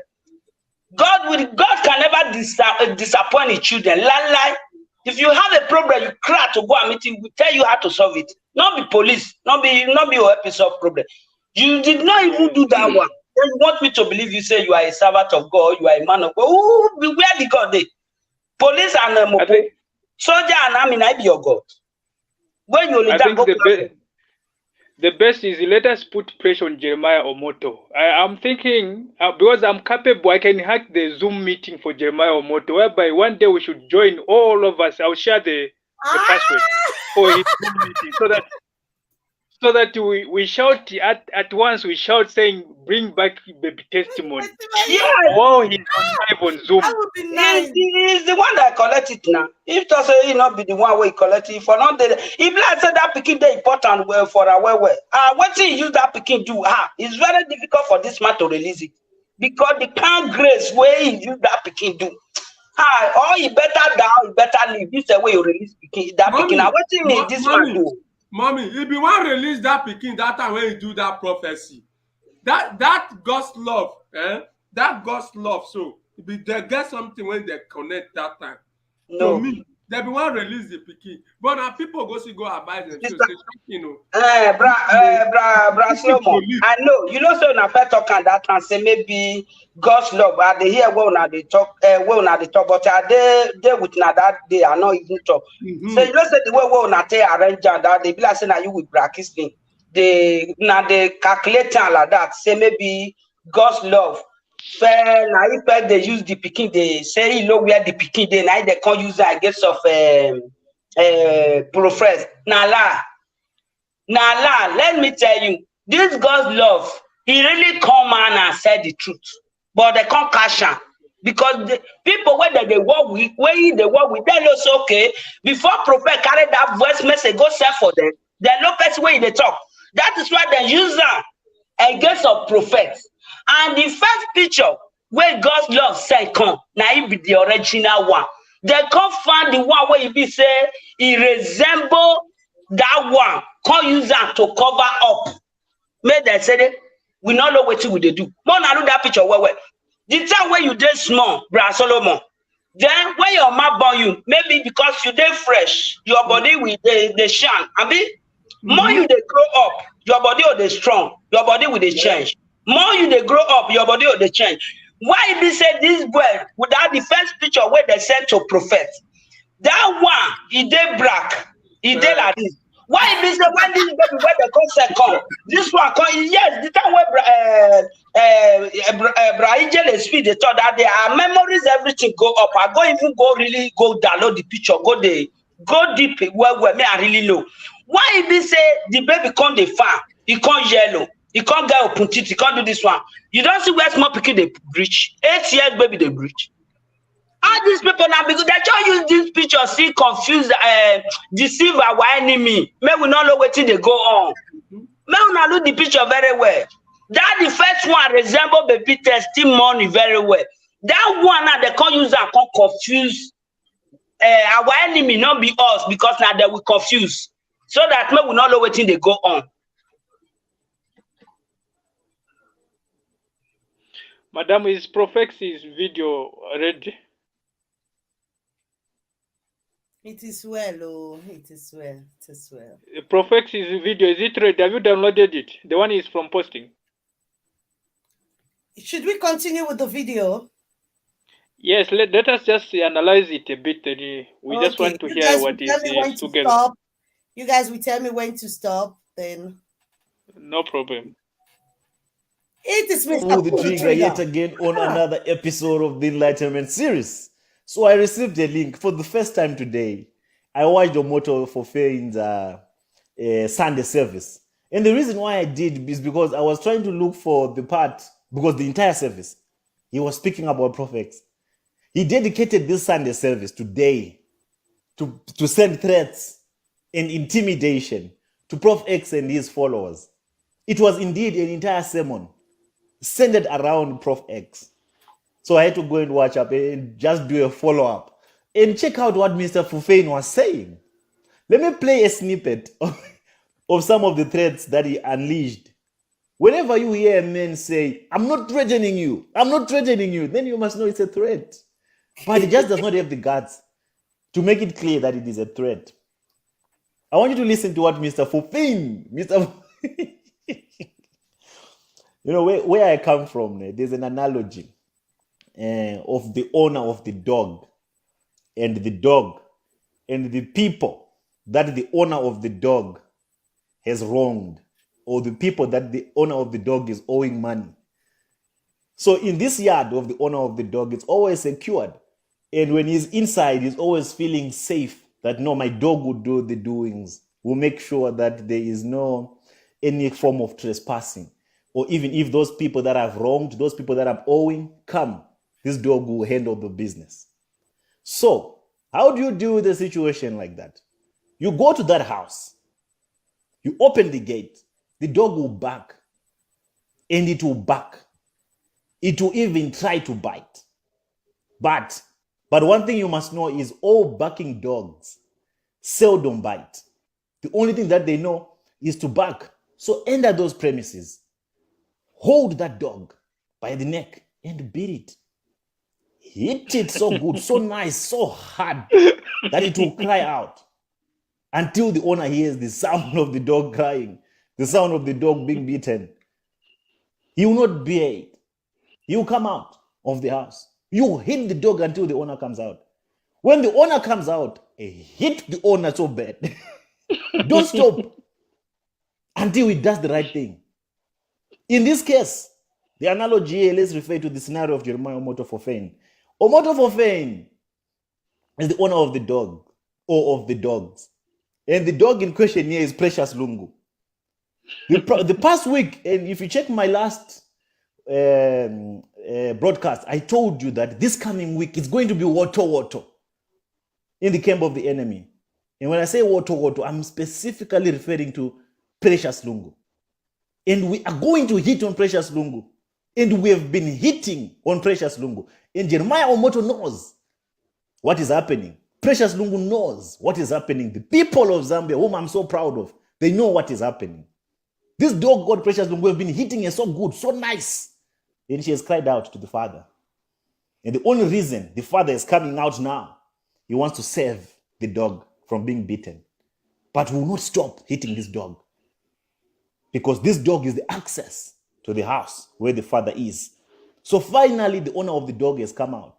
God can never disappoint his children. Lie. If you have a problem, you cry to go and meet him. We tell you how to solve it. Not be police, not be your help solve problem. You did not even do that one. Then you want me to believe you say you are a servant of God, you are a man of God. Where the God they? Police and soldier and army, I be your God. When you only I think go the best is let us put pressure on Jeremiah Omoto. I'm thinking, because I'm capable, I can hack the Zoom meeting for Jeremiah Omoto, whereby one day we should join all of us. I'll share the password for his Zoom meeting so that we shout at once, we shout saying, bring back baby testimony. While he's on live on Zoom. That would be nice. He's the one that collect it now. If to say he not be the one where he collect it, for not the if like say that picking the important well for a well. What he use that picking do? It's very difficult for this man to release it. Because the kind grace where he use that picking do. Or he better down, he better leave. This is the way you release picking that picking. Now what you mean this man do? Mommy, if you want to release that pikin that time when you do that prophecy, that God's love, that God's love, so they get something when they connect that time. No. To me, they be want release the pikin, but now people go abide themselves. Bra Slomo. I know. You know, so na first talk and that and say maybe God's love. Are they hear well na they talk, but are they with na that they are not even talk. So you know, say the way well na they arrange that they be like say na you with practicing. They calculate like that. Say maybe God's love. Fair now if they use the pikin, they say you know where the pikin they now they can't use that against of profess. Now, let me tell you, this God's love, he really come on and said the truth. But they can't cash am. Because the people where they work with, they also okay. Before prophet carry that voice message, go send for them. They no person where they talk. That is why they use them against of prophets. And the first picture where God's love sent come, now it be the original one. They can't find the one where he be say he resemble that one. Can't use that to cover up. Make them say we not know what we do. More now do that picture well. The time when you did small, Bra Solomon. Then when your mouth burn you, maybe because you did fresh, your body will they shine. More you they grow up, your body will they strong, your body will they change. More you they grow up, your body will they change. Why be say this boy without the first picture where they sent to prophet? That one, he did black, he did like this. Why be say when this baby where the concert come, this one come, yes, the time where Brahijel speed they thought that their memories, everything go up. I go even go download the picture, go deep where me I really know. Why be say the baby come the farm, he come yellow, he can't get open teeth, he can't do this one. You don't see where small pikin they breach. 8 years baby they breach. All these people now because they just use this picture, see confuse, deceive our enemy. May we not know what they go on. May we not look the picture very well. That the first one resemble baby testimony very well. That one now they can't use and can't confuse our enemy, not be us, because now they will confuse. So that may we not know what they go on. Madam, is Profex's video ready? It is well, oh, it is well, it is well. Profex's video, is it ready? Have you downloaded it? The one is from posting. Should we continue with the video? Yes, let us just analyze it a bit. We just want to You hear guys what will tell me when is to together. stop. You guys will tell me when to stop, then. No problem. It is Mr. Pull the trigger yet again on another episode of the Enlightenment series. So I received a link for the first time today. I watched Omoto for Fane's Sunday service. And the reason why I did is because I was trying to look for the part, because the entire service, he was speaking about prophets. He dedicated this Sunday service today to send threats and intimidation to Prof X and his followers. It was indeed an entire sermon centered around Prof X. So I had to go and watch up and just do a follow-up and check out what Mr. Fufein was saying. Let me play a snippet of some of the threats that he unleashed. Whenever you hear a man say, I'm not threatening you, then you must know it's a threat. But he just does not have the guts to make it clear that it is a threat. I want you to listen to what Mr. Fufein, you know, where I come from, there's an analogy of the owner of the dog and the people that the owner of the dog has wronged, or the people that the owner of the dog is owing money. So in this yard of the owner of the dog, it's always secured. And when he's inside, he's always feeling safe that no, my dog will do the doings, will make sure that there is no any form of trespassing. Or even if those people that I've wronged, those people that I'm owing, come, this dog will handle the business. So, how do you deal with a situation like that? You go to that house, you open the gate, the dog will bark, and it will bark. It will even try to bite. But one thing you must know is all barking dogs seldom bite. The only thing that they know is to bark. So enter those premises, hold that dog by the neck and beat it. Hit it so good, so nice, so hard that it will cry out until the owner hears the sound of the dog crying, the sound of the dog being beaten. He will not bear it. He will come out of the house. You hit the dog until the owner comes out. When the owner comes out, hit the owner so bad. Don't stop until he does the right thing. In this case, the analogy here, let's refer to the scenario of Jeremiah Omoto Fofane. Omoto Fofane is the owner of the dog, or of the dogs. And the dog in question here is Precious Lungu. The past week, and if you check my last broadcast, I told you that this coming week it's going to be Woto in the camp of the enemy. And when I say Woto, I'm specifically referring to Precious Lungu. And we are going to hit on Precious Lungu. And we have been hitting on Precious Lungu. And Jeremiah Omoto knows what is happening. Precious Lungu knows what is happening. The people of Zambia, whom I'm so proud of, they know what is happening. This dog called Precious Lungu have been hitting her so good, so nice. And she has cried out to the father. And the only reason the father is coming out now, he wants to save the dog from being beaten. But will not stop hitting this dog. Because this dog is the access to the house where the father is. So finally, the owner of the dog has come out.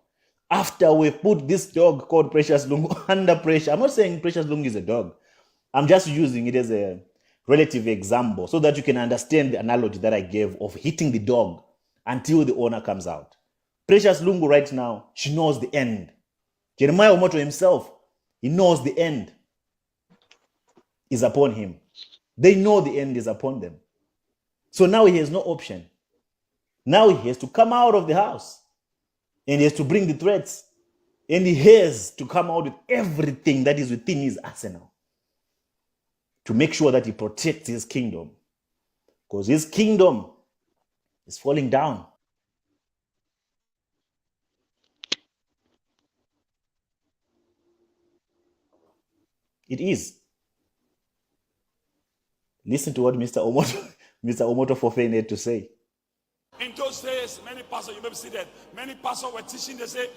After we put this dog called Precious Lungu under pressure. I'm not saying Precious Lungu is a dog. I'm just using it as a relative example so that you can understand the analogy that I gave of hitting the dog until the owner comes out. Precious Lungu right now, she knows the end. Jeremiah Omoto himself, he knows the end is upon him. They know the end is upon them. So now he has no option. Now he has to come out of the house. And he has to bring the threats. And he has to come out with everything that is within his arsenal to make sure that he protects his kingdom. Because his kingdom is falling down. It is. Listen to what Mr. Omoto Fofane had to say. In those days, many pastors, you may see that, many pastors were teaching, they say,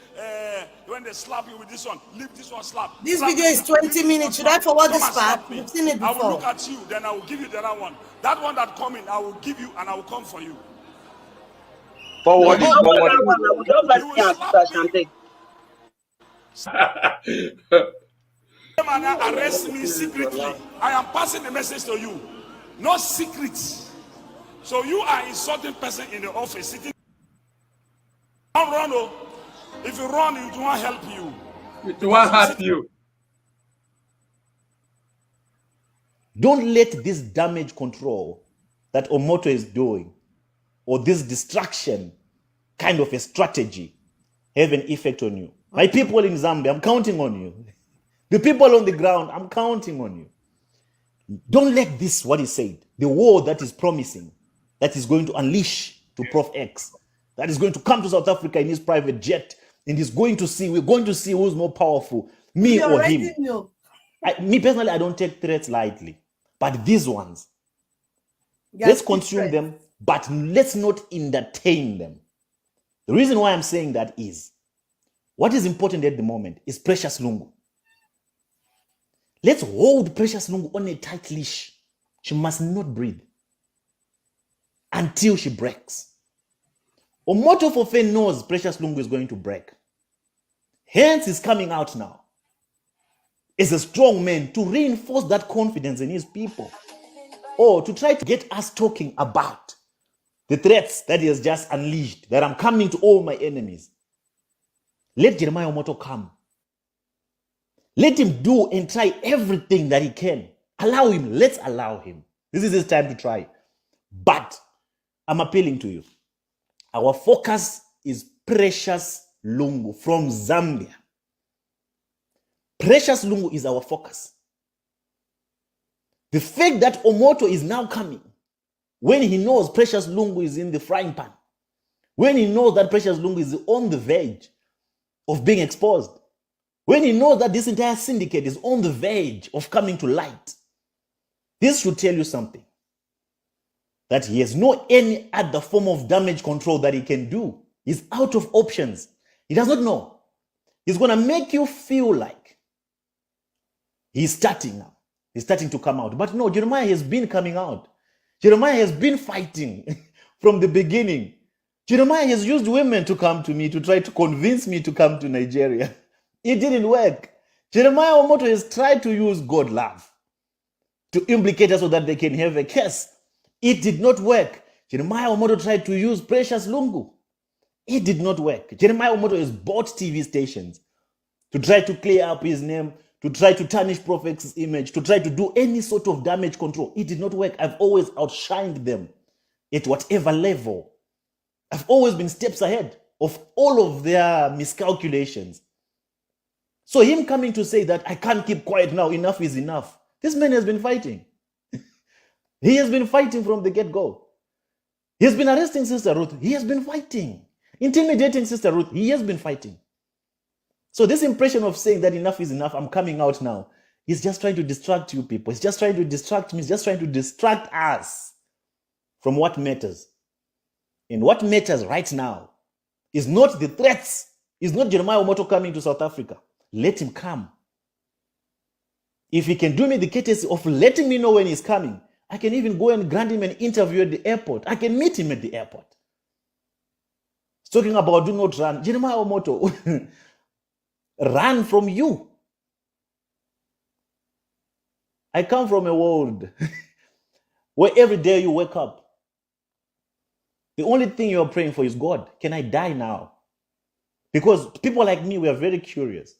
when they slap you with this one, leave this one slap. This slap video is 20 minutes. Should I forward this part? You've seen it I will look before. at you, then I will give you the other one. That one that coming, I will give you and I will come for you. Forward it, forward That it. one, I would just like to Sister Shante. Man, arrest me secretly. I am passing the message to you. No secrets. So you are insulting person in the office sitting. Don't run. Oh. If you run, it won't help you. It won't help you. Don't let this damage control that Omoto is doing, or this distraction kind of a strategy, have an effect on you. My people in Zambia, I'm counting on you. The people on the ground, I'm counting on you. Don't let this, what he said, the war that is promising, that is going to unleash to Prof X, that is going to come to South Africa in his private jet, and we're going to see who's more powerful, me or him. Me personally, I don't take threats lightly, but these ones, let's consume them, but let's not entertain them. The reason why I'm saying that is, what is important at the moment is Precious Lungu. Let's hold Precious Lungu on a tight leash. She must not breathe until she breaks. Omoto Fofe knows Precious Lungu is going to break. Hence, he's coming out now as a strong man to reinforce that confidence in his people, or to try to get us talking about the threats that he has just unleashed, that I'm coming to all my enemies. Let Jeremiah Omoto come. Let him do and try everything that he can. Allow him. Let's allow him. This is his time to try. But I'm appealing to you. Our focus is Precious Lungu from Zambia. Precious Lungu is our focus. The fact that Omoto is now coming, when he knows Precious Lungu is in the frying pan, when he knows that Precious Lungu is on the verge of being exposed, when he knows that this entire syndicate is on the verge of coming to light, this should tell you something. That he has no any other form of damage control that he can do. He's out of options. He does not know. He's going to make you feel like he's starting now. He's starting to come out. But no, Jeremiah has been coming out. Jeremiah has been fighting from the beginning. Jeremiah has used women to come to me to try to convince me to come to Nigeria. It didn't work. Jeremiah Omoto has tried to use God love to implicate us so that they can have a case. It did not work. Jeremiah Omoto tried to use Precious Lungu. It did not work. Jeremiah Omoto has bought TV stations to try to clear up his name, to try to tarnish Prophet's image, to try to do any sort of damage control. It did not work. I've always outshined them at whatever level. I've always been steps ahead of all of their miscalculations. So him coming to say that I can't keep quiet now, enough is enough. This man has been fighting. He has been fighting from the get-go. He has been arresting Sister Ruth. He has been fighting. Intimidating Sister Ruth. He has been fighting. So this impression of saying that enough is enough, I'm coming out now, he's just trying to distract you people. He's just trying to distract me. He's just trying to distract us from what matters. And what matters right now is not the threats. Is not Jeremiah Omoto coming to South Africa. Let him come. If he can do me the courtesy of letting me know when he's coming, I can even go and grant him an interview at the airport. I can meet him at the airport. He's talking about do not run. Jeremiah Omoto, run from you. I come from a world where every day you wake up, the only thing you're praying for is, God, can I die now? Because people like me, we are very curious.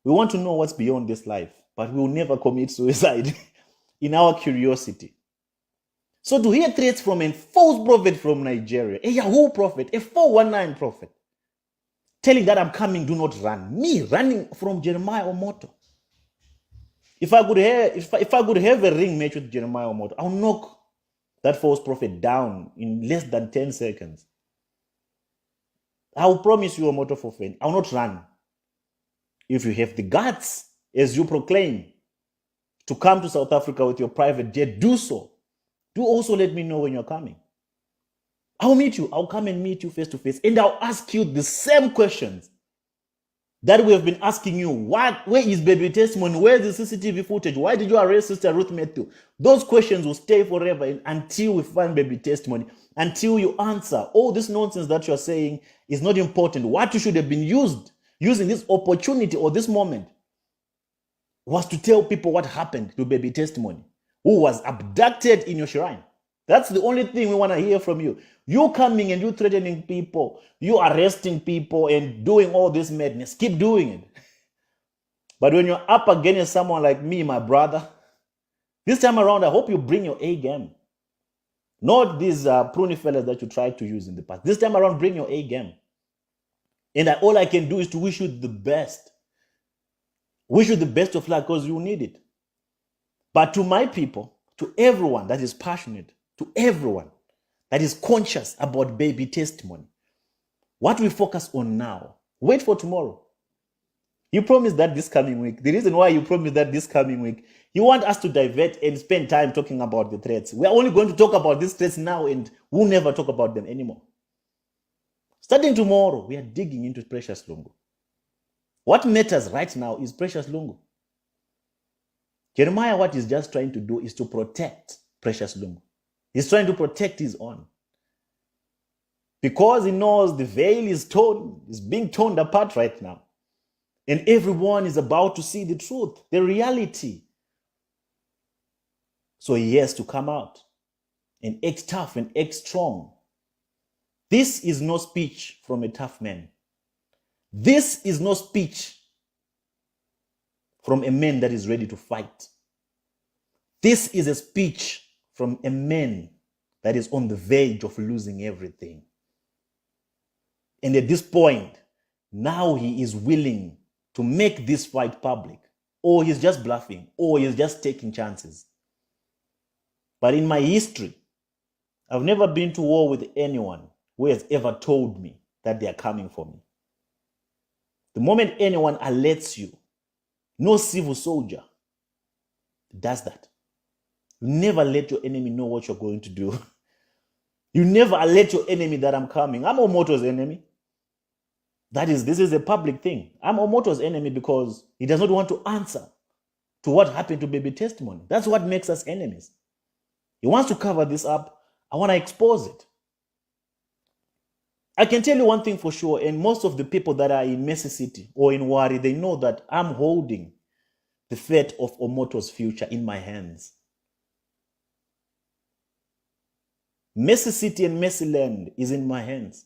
We want to know what's beyond this life, but we will never commit suicide in our curiosity. So to hear threats from a false prophet from Nigeria, a Yahoo prophet, a 419 prophet, telling that I'm coming, do not run. Me running from Jeremiah Omoto. If I could have a ring match with Jeremiah Omoto, I'll knock that false prophet down in less than 10 seconds. I will promise you, Omoto Fofen, I will not run. If you have the guts, as you proclaim, to come to South Africa with your private jet, do so. Do also let me know when you're coming. I'll meet you. I'll come and meet you face to face. And I'll ask you the same questions that we have been asking you. Where is baby testimony? Where is the CCTV footage? Why did you arrest Sister Ruth Matthew? Those questions will stay forever until we find baby testimony, until you answer. All this nonsense that you're saying is not important. What you should have been using this opportunity or this moment was to tell people what happened to baby testimony, who was abducted in your shrine. That's the only thing we want to hear from you. You coming and you threatening people, you arresting people and doing all this madness. Keep doing it. But when you're up against someone like me, my brother, this time around, I hope you bring your A game. Not these pruny fellas that you tried to use in the past. This time around, bring your A game. And all I can do is to wish you the best. Wish you the best of luck because you need it. But to my people, to everyone that is passionate, to everyone that is conscious about baby testimony, what we focus on now, wait for tomorrow. You promised that this coming week. The reason why you promised that this coming week, you want us to divert and spend time talking about the threats. We're only going to talk about these threats now and we'll never talk about them anymore. Starting tomorrow, we are digging into Precious Lungu. What matters right now is Precious Lungu. Jeremiah, what he's just trying to do is to protect Precious Lungu. He's trying to protect his own. Because he knows the veil is being torn apart right now. And everyone is about to see the truth, the reality. So he has to come out and act tough and act strong. This is no speech from a tough man. This is no speech from a man that is ready to fight. This is a speech from a man that is on the verge of losing everything. And at this point, now he is willing to make this fight public, or he's just bluffing, or he's just taking chances. But in my history, I've never been to war with anyone who has ever told me that they are coming for me. The moment anyone alerts you, no civil soldier does that. You never let your enemy know what you're going to do. You never alert your enemy that I'm coming. I'm Omoto's enemy. This is a public thing. I'm Omoto's enemy because he does not want to answer to what happened to baby testimony. That's what makes us enemies. He wants to cover this up. I want to expose it. I can tell you one thing for sure, and most of the people that are in Mercy City or in Wari, they know that I'm holding the fate of Omoto's future in my hands. Mercy City and Mercy Land is in my hands.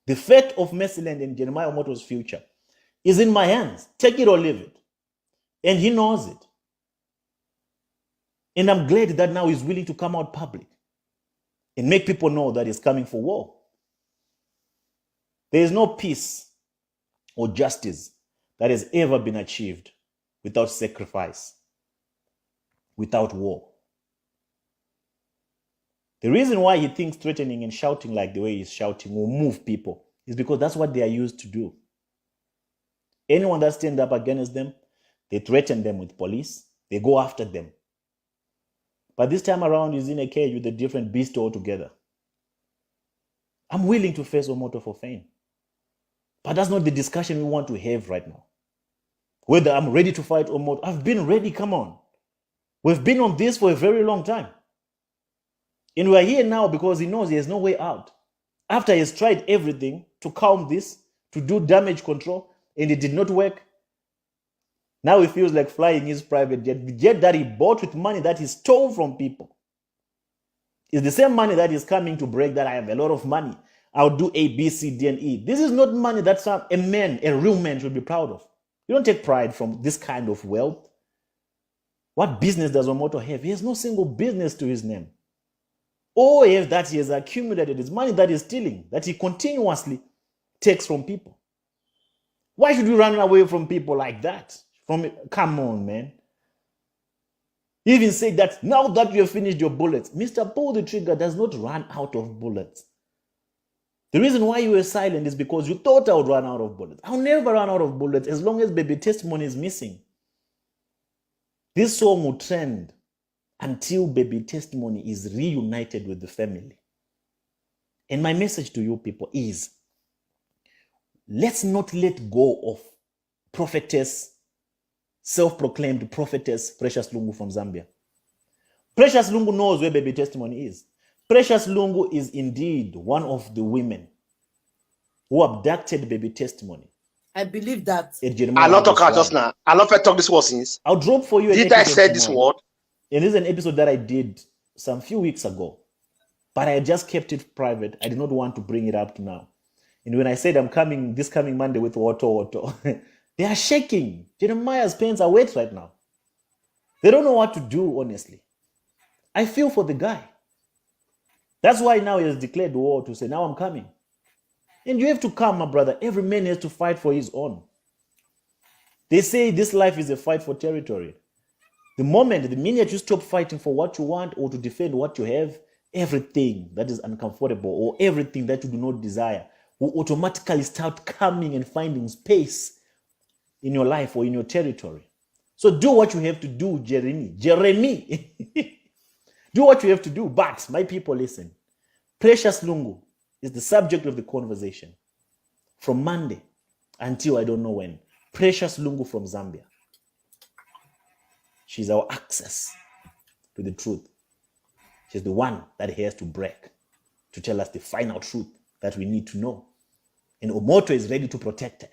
The fate of Mercy Land and Jeremiah Omoto's future is in my hands. Take it or leave it. And he knows it. And I'm glad that now he's willing to come out public and make people know that he's coming for war. There is no peace or justice that has ever been achieved without sacrifice, without war. The reason why he thinks threatening and shouting like the way he's shouting will move people is because that's what they are used to do. Anyone that stands up against them, they threaten them with police, they go after them. But this time around, he's in a cage with a different beast altogether. I'm willing to face Omoto for fame. But that's not the discussion we want to have right now. Whether I'm ready to fight Omoto, I've been ready, come on. We've been on this for a very long time. And we're here now because he knows there's no way out. After he's tried everything to calm this, to do damage control, and it did not work, now he feels like flying his private jet. The jet that he bought with money that he stole from people. It's the same money that is coming to break that I have a lot of money. I'll do A, B, C, D, and E. This is not money that a man, a real man, should be proud of. You don't take pride from this kind of wealth. What business does Omoto have? He has no single business to his name. All he has that he has accumulated is money that he's stealing, that he continuously takes from people. Why should we run away from people like that? Come on, man. He even said that now that you have finished your bullets, Mr. Pull the Trigger does not run out of bullets. The reason why you were silent is because you thought I would run out of bullets. I'll never run out of bullets as long as baby testimony is missing. This song will trend until baby testimony is reunited with the family. And my message to you people is, let's not let go of prophetess, self-proclaimed prophetess Precious Lungu from Zambia. Precious Lungu knows where baby testimony is. Precious Lungu is indeed one of the women who abducted baby testimony. I believe that. I not talk just now. I not talk this word since. I'll drop for you. Did I say this word? And this is an episode that I did some few weeks ago, but I just kept it private. I did not want to bring it up now. And when I said I'm coming this coming Monday with Auto, they are shaking. Jeremiah's pants are wet right now. They don't know what to do, honestly. I feel for the guy. That's why now he has declared war to say, now I'm coming. And you have to come, my brother. Every man has to fight for his own. They say this life is a fight for territory. The minute you stop fighting for what you want or to defend what you have, everything that is uncomfortable or everything that you do not desire will automatically start coming and finding space in your life or in your territory. So do what you have to do, Jeremy. Do what you have to do. But my people, listen. Precious Lungu is the subject of the conversation from Monday until I don't know when. Precious Lungu from Zambia. She's our access to the truth. She's the one that he has to break to tell us the final truth that we need to know. And Omoto is ready to protect her.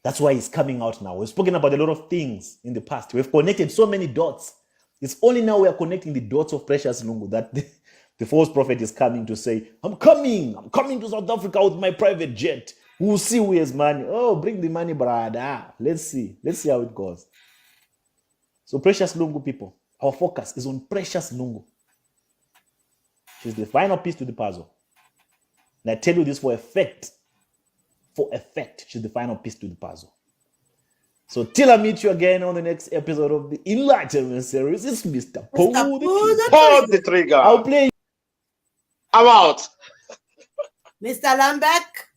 That's why he's coming out now. We've spoken about a lot of things in the past. We've connected so many dots. It's only now we are connecting the dots of Precious Lungu that the false prophet is coming to say, I'm coming to South Africa with my private jet. We'll see who has money. Oh, bring the money, brother. Let's see how it goes. So Precious Lungu, people, our focus is on Precious Lungu. She's the final piece to the puzzle. And I tell you this for effect. For effect, she's the final piece to the puzzle. So till I meet you again on the next episode of the Enlightenment series, it's Mr. Pull the trigger. I'll play. I'm out. Mr. Lambek.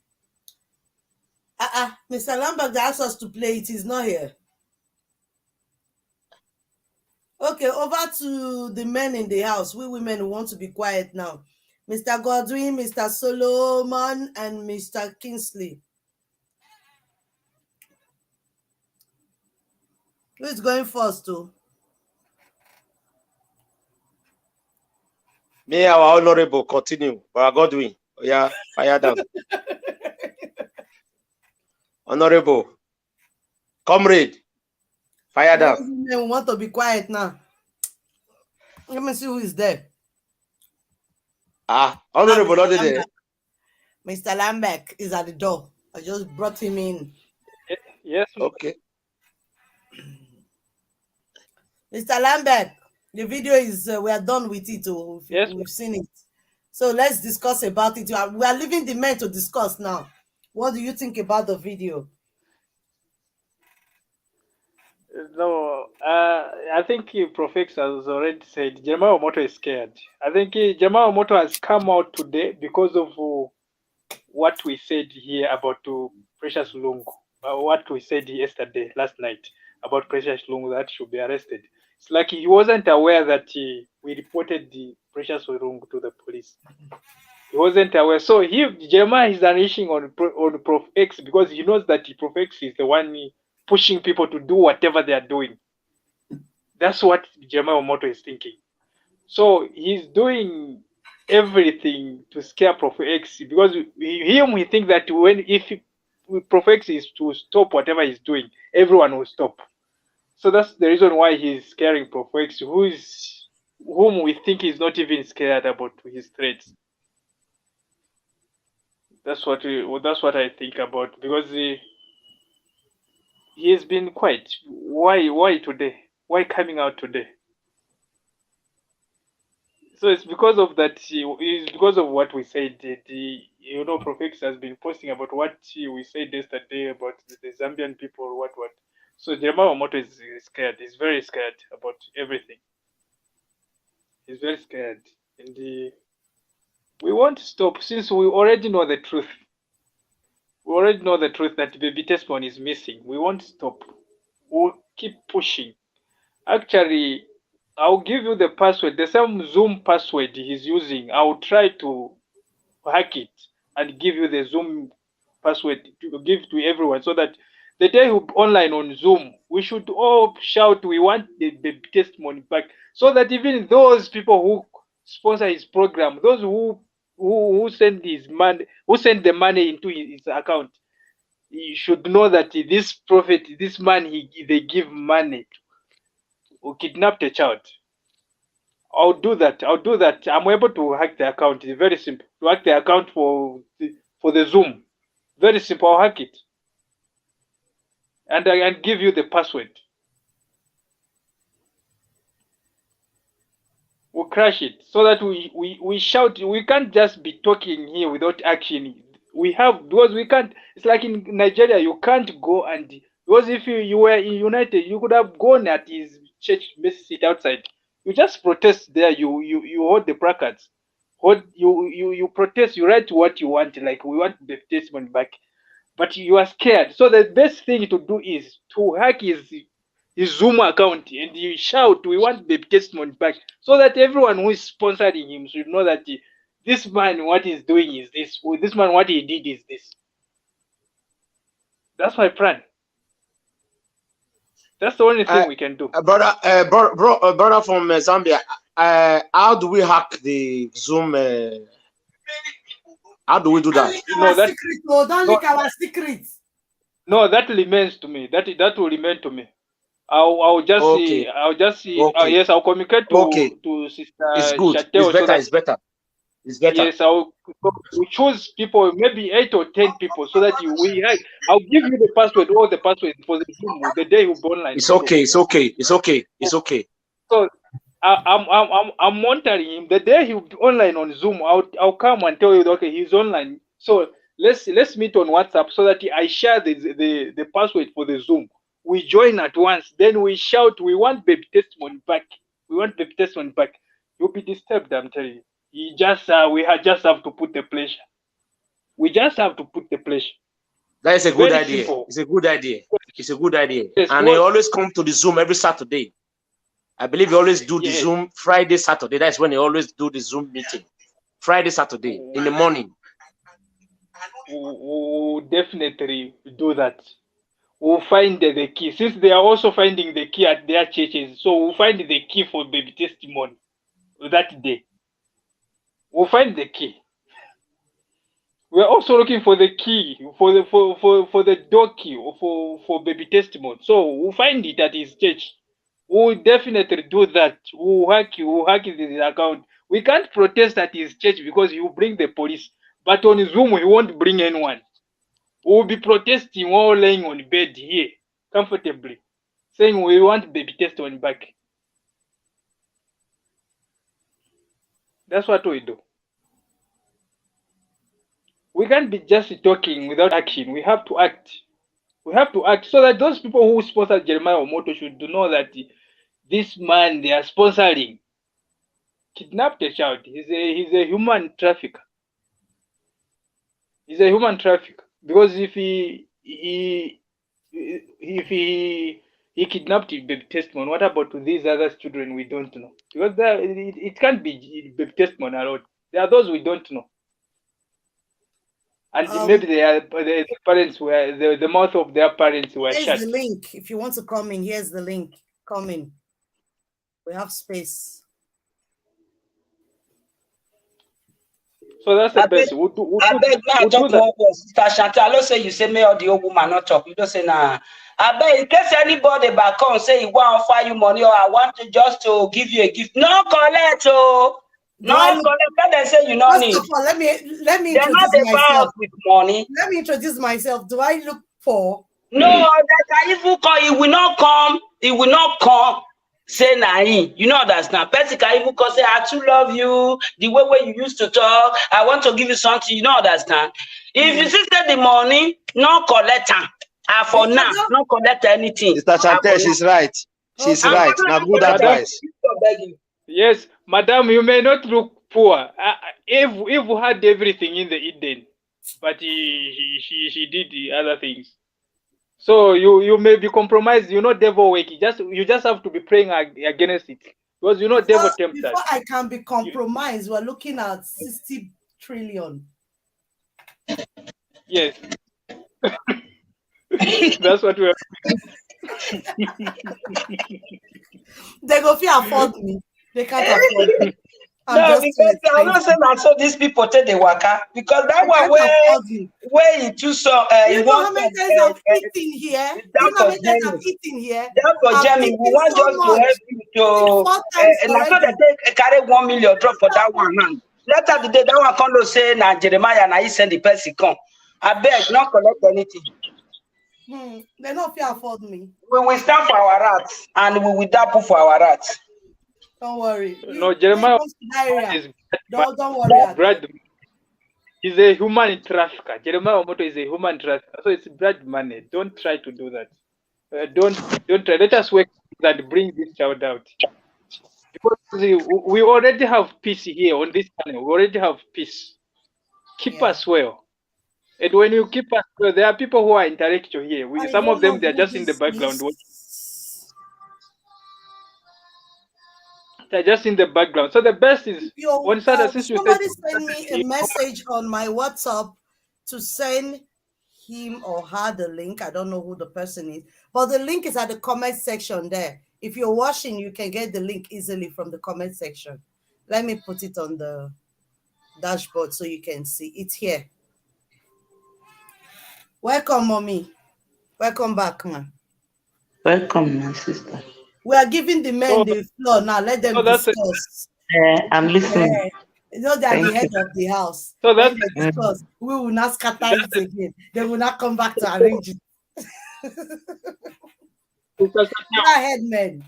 Mr. Lambek asked us to play it. He's not here. Okay, over to the men in the house. We women who want to be quiet now. Mr. Godwin, Mr. Solomon, and Mr. Kingsley. Who is going first, too? Me, our honorable, continue. Our Godwin. Oh, yeah, fire down. Honorable. Comrade. Fire down. We want to be quiet now. Let me see who is there. Honorable, not there. Mr. Lambek is at the door. I just brought him in. Yes. Okay. Mr. Lambert, the video is, we are done with it. Yes, we've seen it. So let's discuss about it. We are leaving the men to discuss now. What do you think about the video? No, I think Profex has already said Jeremiah Omoto is scared. I think Jeremiah Omoto has come out today because of what we said here about Precious Lungu. What we said yesterday, last night, about Precious Lungu that should be arrested. It's like he wasn't aware that we reported the Precious Lungu to the police. He wasn't aware. So Jeremiah is unleashing on Prof X because he knows that Prof X is the one pushing people to do whatever they are doing. That's what Jeremiah Omoto is thinking. So he's doing everything to scare Prof X because we think that if Prof X is to stop whatever he's doing, everyone will stop. So that's the reason why he's scaring Prof X, whom we think is not even scared about his threats. That's what I think about, because he has been quiet. Why today? Why coming out today? So it's because of that. It's because of what we said. Prof X has been posting about what we said yesterday about the Zambian people. What. So Jeremiah Omoto is scared. He's very scared about everything. He's very scared, and we want to stop since we already know the truth. We already know the truth that baby testimony is missing. We won't stop. We'll keep pushing. Actually, I'll give you the password, the same Zoom password he's using. I'll try to hack it and give you the Zoom password to give to everyone, so that the day you online on Zoom, we should all shout, we want the testimony back, so that even those people who sponsor his program, those who send his money, who send the money into his account, he should know that this prophet, this man, they give money to kidnap the child. I'll do that. I'm able to hack the account. It's very simple. To hack the account for the Zoom. Very simple. I'll hack it. And I can give you the password. We'll crash it so that we shout. We can't just be talking here without action. We have, because we can't. It's like in Nigeria, you can't go and, because if you were in United, you could have gone at his church seat outside. You just protest there. You hold the placards. You protest. You write what you want. Like, we want the testimony back, but you are scared. So the best thing to do is to hack his Zoom account and you shout, "We want the testimony back," so that everyone who is sponsoring him should know that this man, what he's doing is this. Or this man, what he did is this. That's my plan. That's the only thing we can do. Brother from Zambia, how do we hack the Zoom? How do we do that? Don't leak our secrets. No, that remains to me. That will remain to me. I'll just see. I'll just see. Okay. Yes, I'll communicate to Sister It's good. Chateo. It's better. It's better. Yes, we choose people, maybe 8 or 10 people, so that I'll give you the password, all the password for the Zoom the day you go online. It's okay. So I'm monitoring him. The day he'll be online on Zoom, I'll come and tell you, okay, he's online. So let's meet on WhatsApp, so that I share the password for the Zoom. We join at once. Then we shout, "We want baby testimony back. We want baby testimony back." You'll be disturbed, I'm telling you. We just have to put the pressure. We just have to put the pressure. That is a good Very idea. simple. It's a good idea. It's a good idea. Yes, And they always come to the Zoom every Saturday. I believe they always do the Zoom Friday, Saturday. That's when they always do the Zoom meeting. Friday, Saturday in the morning. We'll definitely do that. We'll find the key, since they are also finding the key at their churches. So we'll find the key for baby testimony that day. We'll find the key. We're also looking for the key for the door key or for baby testimony. So we'll find it at his church. We'll definitely do that. We'll hack his account. We can't protest at his church because he will bring the police. But on Zoom, he won't bring anyone. We'll be protesting while laying on bed here, comfortably, saying we want baby testimony back. That's what we do. We can't be just talking without action. We have to act. We have to act, so that those people who sponsor Jeremiah Omoto should know that this man they are sponsoring kidnapped a child. He's a human trafficker. He's a human trafficker, because if he kidnapped baby testimony, what about these other children we don't know? Because it can't be baby testimony alone. There are those we don't know. And maybe the parents were, the mouth of their parents were shut. Here's the link. If you want to come in, here's the link. Come in. We have space. So that's the best. I beg now talk more for Sister Chantal. I don't say you say me or the old woman not talk. You don't say nah. I beg in case anybody back on say he want to offer you money, or I want to just to give you a gift. No collect, oh. No collect. Let them say you don't need. First of all, let me introduce myself. With money. Let me introduce myself. Do I look poor? No, that I even call. He will not come. He will not come. Say nahi, you know understand. Person can even call say I too love you. The way you used to talk, I want to give you something. You know understand. If you see the money, no collect. For now, no collect anything. Sister Chantel, she's right. She's right. Now good advice. Yes, madam, you may not look poor. If we had everything in the Eden, but she did the other things. So you may be compromised. You know, devil work. You just have to be praying against it, because you know devil tempts us. Before I can be compromised, we're looking at 60 trillion. Yes. That's what we're They go fit afford me. They can't afford me. I'm No, just too because I'm not saying expensive. that so these people take the waka because that They one can't afford me. where he too so You he know how wants many times I've eaten here? Do you down know how for many times I've Jenny. eaten here? Down for I've Jenny, we eaten want so just to much. help you to Eaten 4 times na so already. they take carry 1 million drop for that one hand. Later the day that one come to say na Jeremiah na he send the person come. I beg, not collect anything. They not fit afford me. We will stand for our rats and we will dapple for our rats. Don't worry. No, When Jeremiah it comes to that area, is don't worry at all. Brad. He's a human trafficker. Jeremiah Omoto is a human trafficker. So it's blood money. Don't try to do that. Don't try. Let us work that bring this child out. Because we already have peace here on this channel. We already have peace. Keep us well. And when you keep us well, there are people who are intellectual here. Some of them, they're just in the background. They're just in the background. So the best is on Saturday, since you said Somebody send me a message on my WhatsApp to send him or her the link. I don't know who the person is, but the link is at the comment section there. If you're watching, you can get the link easily from the comment section. Let me put it on the dashboard so you can see it's here. Welcome, mommy. Welcome back, man. Welcome, my sister. We are giving the men the floor now. Let them discuss. I'm listening. You know, they are the head of the house. So when they discuss, we will not scatter it again. They will not come back to arrange it. Go ahead, men.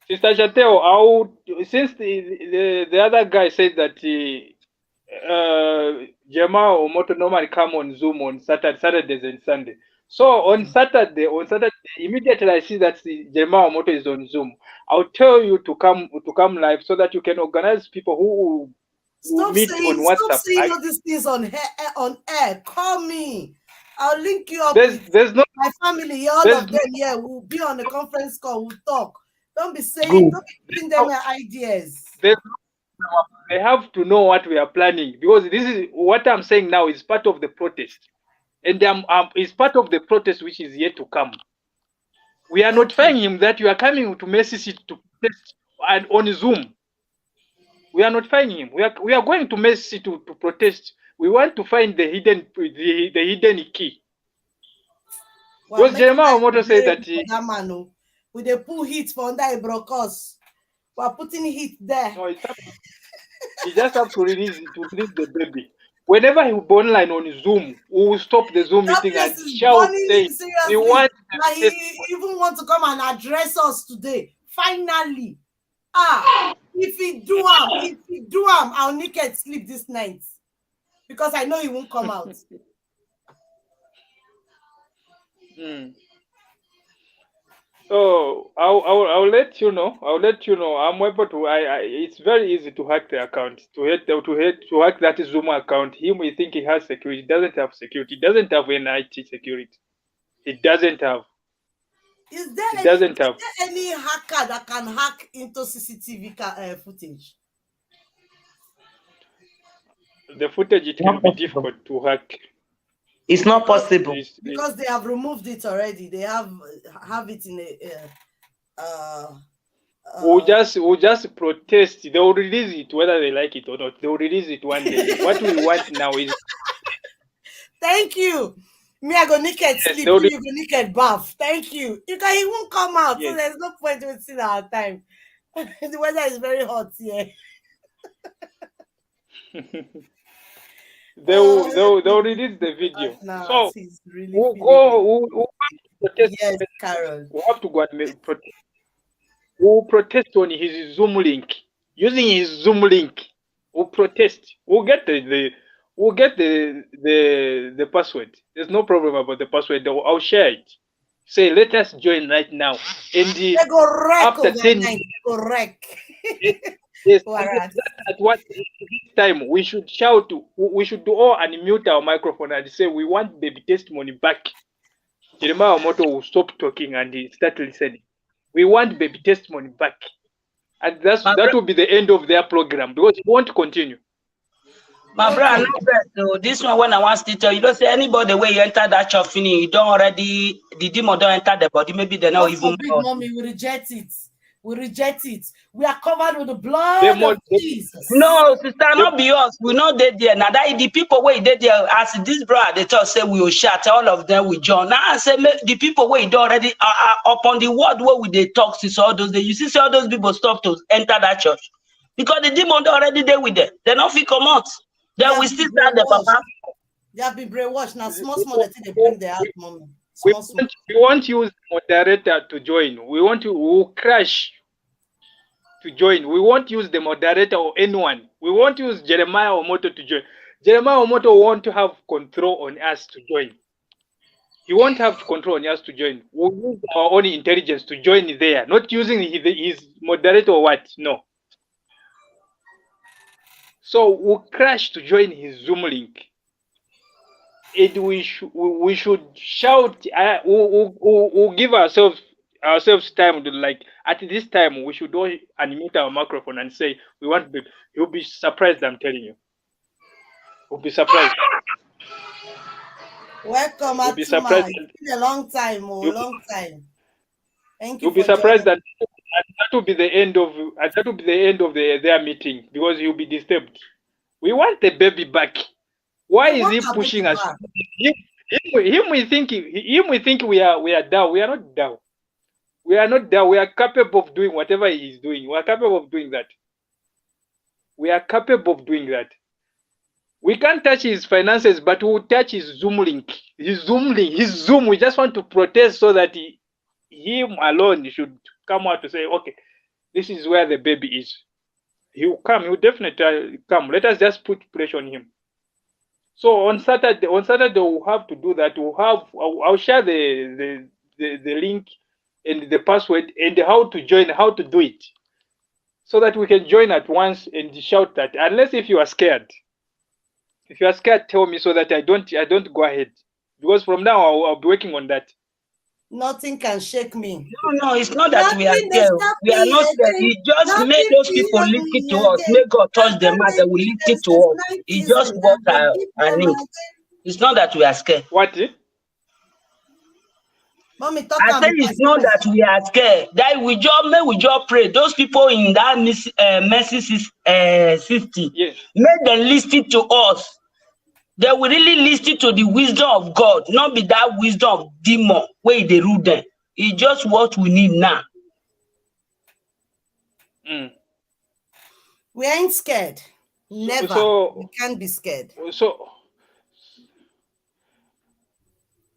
Sister Chateo, since the other guy said that Jema Omoto normally come on Zoom on Saturdays and Sunday. So on Saturday, immediately I see that Jema Omoto is on Zoom. I'll tell you to come live so that you can organize people who meet on WhatsApp. Stop saying all these things on air. Call me. I'll link you up there's no, my family. All of them here will be on the conference call. We'll talk. Don't be saying, don't be giving them ideas. They have to know what we are planning, because this is what I'm saying now is part of the protest, and is part of the protest which is yet to come. We are notifying him that you are coming to Mercy City to protest and on Zoom. We are notifying him. We are going to Mercy City to protest. We want to find the hidden key. Well, because Jeremiah Omoto said that we they pull heat for under a brocos. We are putting heat there. No, he just have to release the baby. Whenever he will go online on Zoom, we will stop the Zoom meeting and shout, say, we want. He even want to come and address us today. Finally, if he do I'll naked sleep this night, because I know he won't come out. So I'll let you know. I'm able to. It's very easy to hack the account. To hack that Zoom account. We think he has security. He doesn't have security. He doesn't have any IT security. He doesn't have. Is there any hacker that can hack into CCTV footage? The footage, it can be difficult to hack. It's not possible because they have removed it already. They have it in a. We'll just protest. They will release it whether they like it or not. They will release it one day. What we want now is. Thank you. Me, I go naked sleep. You go naked bath. Thank you. He won't come out, so there's no point wasting our time. The weather is very hot here. They'll release the video. So we'll go. Protest. Yes, Carol. We have to go and protest. We'll protest on his Zoom link. Using his Zoom link, we'll protest. We'll get the password. There's no problem about the password. I'll share it. Say, let us join right now. And after 10 minutes, yes, at what time we should shout, we should all unmute our microphone and say, we want baby testimony back. Jeremiah Omoto will stop talking and start listening. We want baby testimony back. And that will be the end of their program, because it won't continue. My brother, no vex. So this one when I want to tell you, don't say anybody where you enter that chop finish, you don't already the demon don't enter the body. Maybe they're not God even. forbid, mommy, we reject it. We reject it. We are covered with the blood of Jesus. No, sister, not be us. We not dead there. Now that the people where dead there, as this brother they talk say we will shut all of them with John. Now I say the people where they already are upon the word where we they talk since all those days. You see all those people stop to enter that church because the demon already there with them. They not fit come out. Then we still start the papa. They have been brainwashed. Now small that they bring their out, mommy. We want to use moderator to join. We want to crash to join. We won't use the moderator or anyone. We won't use Jeremiah Omoto to join. Jeremiah Omoto won't have control on us to join. He won't have control on us to join. We'll use our own intelligence to join there, not using his moderator or what. No. So we'll crash to join his Zoom link. And we should shout. We'll give ourselves time to, like, at this time we should all animate our microphone and say we want baby. You'll be surprised, I'm telling you. You'll be surprised. Welcome, you'll be surprised. It's been a long time, long time. Thank you. You'll be surprised that will be the end of their meeting, because he'll be disturbed. We want the baby back. Why is he pushing us? We think we are down. We are not down. We are not down. We are capable of doing whatever he is doing. We are capable of doing that. We are capable of doing that. We can't touch his finances, but we'll touch his Zoom link. His Zoom. We just want to protest so that him alone should come out to say, okay, this is where the baby is. He'll come. He'll definitely come. Let us just put pressure on him. So on Saturday we'll have to do that. I'll share the link and the password and how to join, how to do it, so that we can join at once and shout that. Unless if you are scared. If you are scared, tell me so that I don't go ahead. Because from now I'll be working on that. Nothing can shake me. No, it's not that we are scared. We are not scared. He just made those people listen to us. Make God touch them and they will listen to us. He just what I need. It's not that we are scared. What? Mommy, I said it's not that we are scared. That we just pray. Those people in that Mercy 60, yes, make them listen to us. They will really listen to the wisdom of God, not be that wisdom of demon where they rule them. It's just what we need now. We ain't scared. Never. We can't be scared. So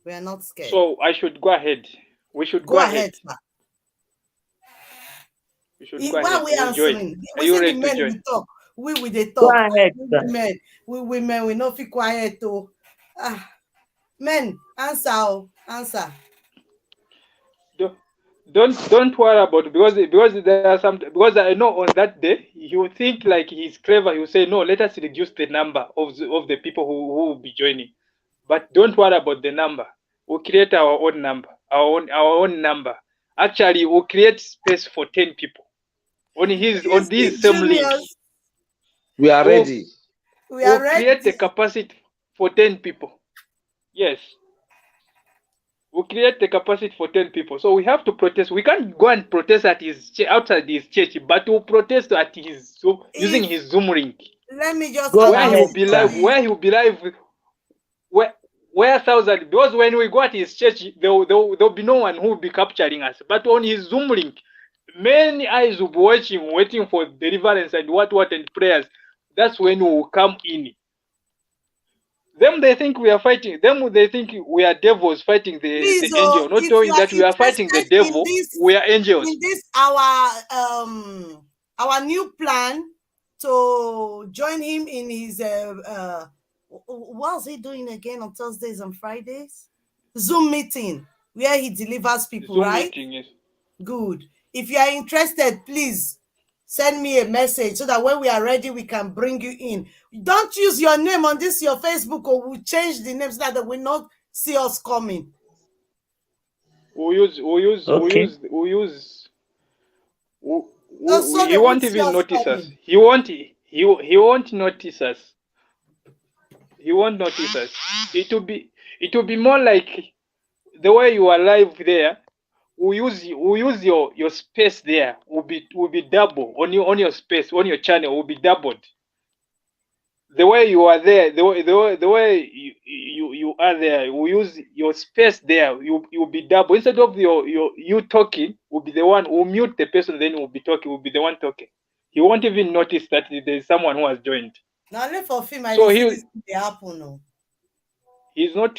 we are not scared. So I should go ahead. We should go ahead. We should go ahead. We answering. Are you ready to join? Talk. We talk. Go ahead, we women, we not feel quiet too. Men, answer. Don't worry about it, because there are some, because I know on that day he will think like he's clever. He will say, no, let us reduce the number of the people who will be joining. But don't worry about the number. We'll create our own number. Our own number. Actually, we'll create space for 10 people on this same link. We are ready. We'll create the capacity for 10 people. Yes. We'll create the capacity for 10 people. So we have to protest. We can't go and protest at outside his church, but we'll protest at his using his Zoom link. Let me just where he'll be live. Where thousand, because when we go at his church, there'll be no one who will be capturing us. But on his Zoom link, many eyes will be watching, waiting for deliverance and what and prayers. That's when we will come in. Them they think we are fighting. Them they think we are devils fighting the angel, not knowing that we are fighting the devil. We are angels. In this our new plan to join him in his what's he doing again on Thursdays and Fridays? Zoom meeting where he delivers people, Zoom right? Meeting, yes. Good. If you are interested, please send me a message so that when we are ready, we can bring you in. Don't use your name on this, your Facebook, or we'll change the name so that they will not see us coming. He won't even notice us. He won't notice us. He won't notice us. It will be more like the way you are live there. We use your space there. Will be double on your space on your channel. Will be doubled. The way you are there, the way you are there, we use your space there. You'll be double. Instead of you talking, will be the one who mute the person, then will be talking. Will be the one talking. He won't even notice that there's someone who has joined. Now, only for film, I So dey see this thing dey happen. No. He's not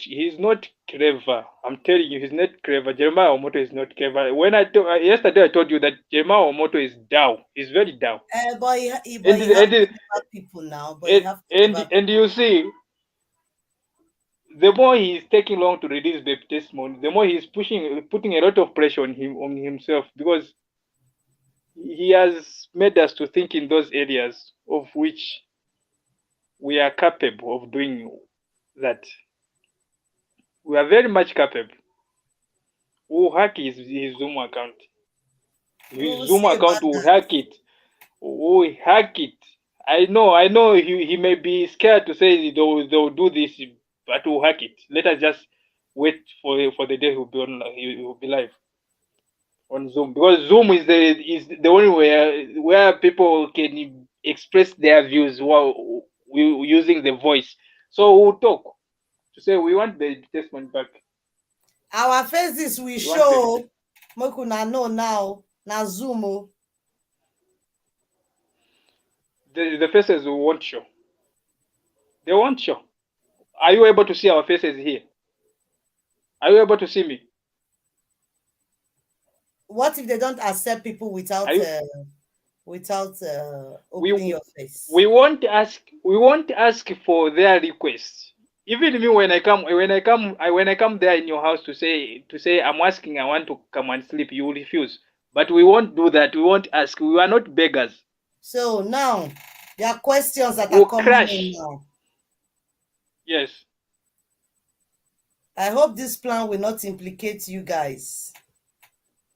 clever. I'm telling you, he's not clever. Jeremiah Omoto is not clever. When yesterday I told you that Jeremiah Omoto is down. He's very down. But he have clever people now. But he have clever people. And you see, the more he's taking long to release the testimony, the more he's putting a lot of pressure on himself, because he has made us to think in those areas of which we are capable of doing that. We are very much capable. We'll hack his Zoom account. His Zoom account will hack it. We'll hack it. I know he may be scared to say they'll do this, but we'll hack it. Let us just wait for the day he'll be live on Zoom, because Zoom is the only where people can express their views while using the voice. So we'll talk to say we want the testimony back. Our faces we show. Make una know now. Na Zoom. The faces we won't show. They won't show. Are you able to see our faces here? Are you able to see me? What if they don't accept people without opening your face? We won't ask for their requests. Even me, when I come there in your house to say I'm asking, I want to come and sleep, you will refuse. But we won't do that. We won't ask. We are not beggars. So now there are questions that are coming in now. Yes. I hope this plan will not implicate you guys.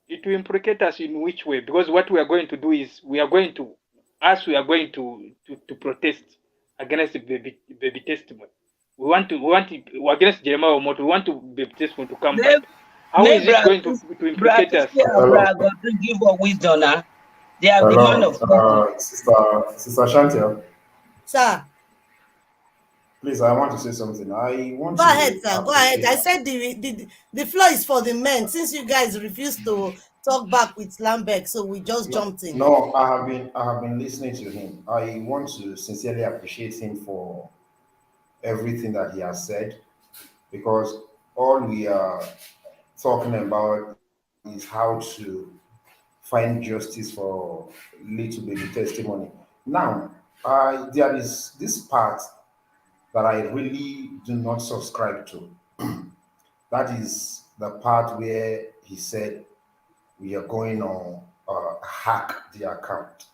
It will implicate us in which way? Because what we are going to do is we are going to protest against the baby testimony. We want against Jeremiah Omoto. We want baby testimony to come back. How is it going to implicate us? God to give us wisdom now. They are the man of wisdom. Sister Chantel. Sir. Please, I want to say something. I want Go to ahead, sir. Go ahead. I said the floor is for the men. Since you guys refused to talk back with Lambeck, so we just jumped in. No, I have been listening to him. I want to sincerely appreciate him for everything that he has said, because all we are talking about is how to find justice for little baby testimony. Now, there is this part that I really do not subscribe to. That is the part where he said we are going on hack the account.